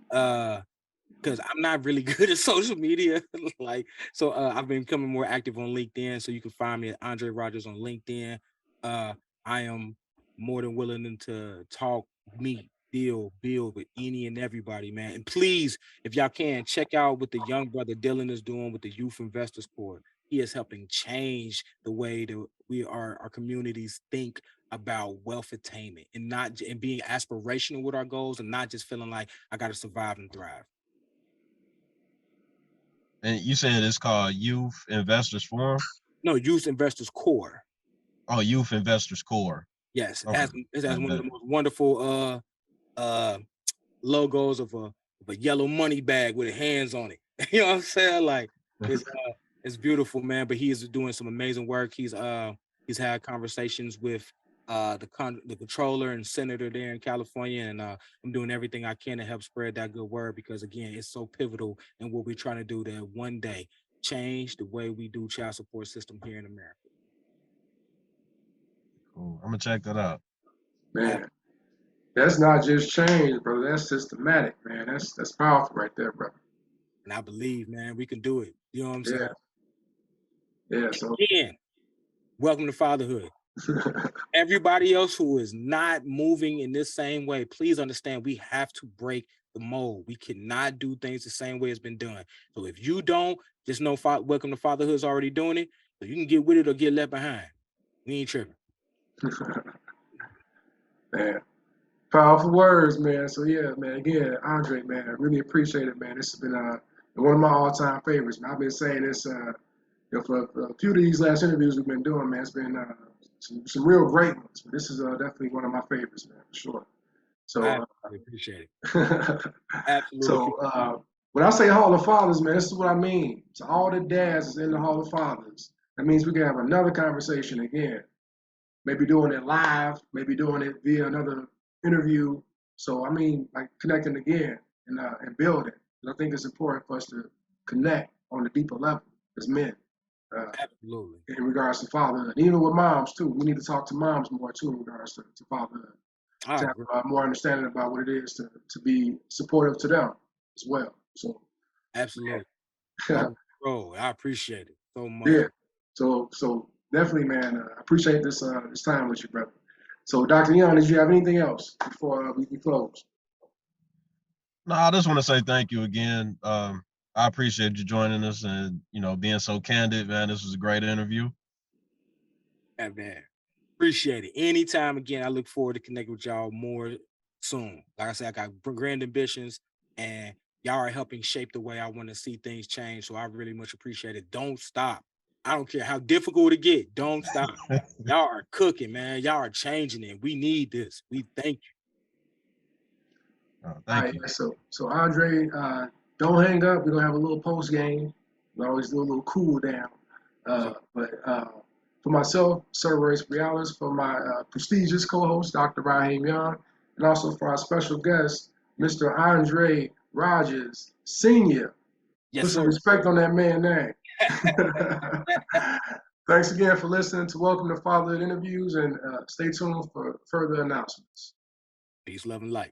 Because I'm not really good at social media. I've been becoming more active on LinkedIn. So you can find me at Andre Rogers on LinkedIn. I am more than willing to talk, meet, build with any and everybody, man. And please, if y'all can, check out what the young brother Dylan is doing with the Youth Investors Corps. he is helping change the way that our communities think about wealth attainment, and being aspirational with our goals, and not just feeling like I got to survive and thrive. And you said it's called Youth Investors Forum? No, Youth Investors Core. Oh, Youth Investors Core. Yes, Okay. it has one of the most wonderful logos of a yellow money bag with hands on it. You know what I'm saying? Like it's beautiful, man. But he is doing some amazing work. He's had conversations with the controller and senator there in California, and I'm doing everything I can to help spread that good word, because again, it's so pivotal in what we're trying to do to one day change the way we do child support system here in America. Cool. I'm gonna check that out. Man, that's not just change, brother. That's systematic, man. That's powerful right there, brother. And I believe, man, we can do it. You know what I'm saying? Yeah. So Again, welcome to fatherhood. Everybody else who is not moving in this same way, please understand we have to break the mold. We cannot do things the same way it's been done. So if you don't, just know Welcome to Fatherhood is already doing it. So you can get with it or get left behind. We ain't tripping. Man, powerful words, man. So yeah, man. Again, Andre, man, I really appreciate it, man. This has been one of my all-time favorites, man. I've been saying this, for a few of these last interviews we've been doing, man. It's been some real great ones. But this is definitely one of my favorites, man, for sure. So I appreciate it. Absolutely. So when I say Hall of Fathers, man, this is what I mean. So all the dads is in the Hall of Fathers. That means we can have another conversation again. Maybe doing it live, maybe doing it via another interview. So I mean, like connecting again and building. And I think it's important for us to connect on a deeper level as men. Absolutely. In regards to fatherhood, and even with moms too. We need to talk to moms more too in regards to fatherhood. To have more understanding about what it is to be supportive to them as well. So absolutely. Bro, I appreciate it so much. Yeah. So definitely, man. I appreciate this time with you, brother. So, Dr. Young, did you have anything else before we close? No, I just want to say thank you again. I appreciate you joining us and being so candid, man. This was a great interview. Yeah, man. Appreciate it. Anytime again, I look forward to connecting with y'all more soon. Like I said, I got grand ambitions, and y'all are helping shape the way I want to see things change. So I really much appreciate it. Don't stop. I don't care how difficult it get. Don't stop. Y'all are cooking, man. Y'all are changing it. We need this. We thank you. Thank you. So Andre, don't hang up. We're gonna have a little post game. We always do a little cool down. But for myself, Sir Royce Briales, for my prestigious co-host, Dr. Raheem Young, and also for our special guest, Mr. Andre Rogers Sr. Yes, Put some respect on that man's name. Thanks again for listening to Welcome to Fatherhood Interviews, and stay tuned for further announcements. Peace, love, and light.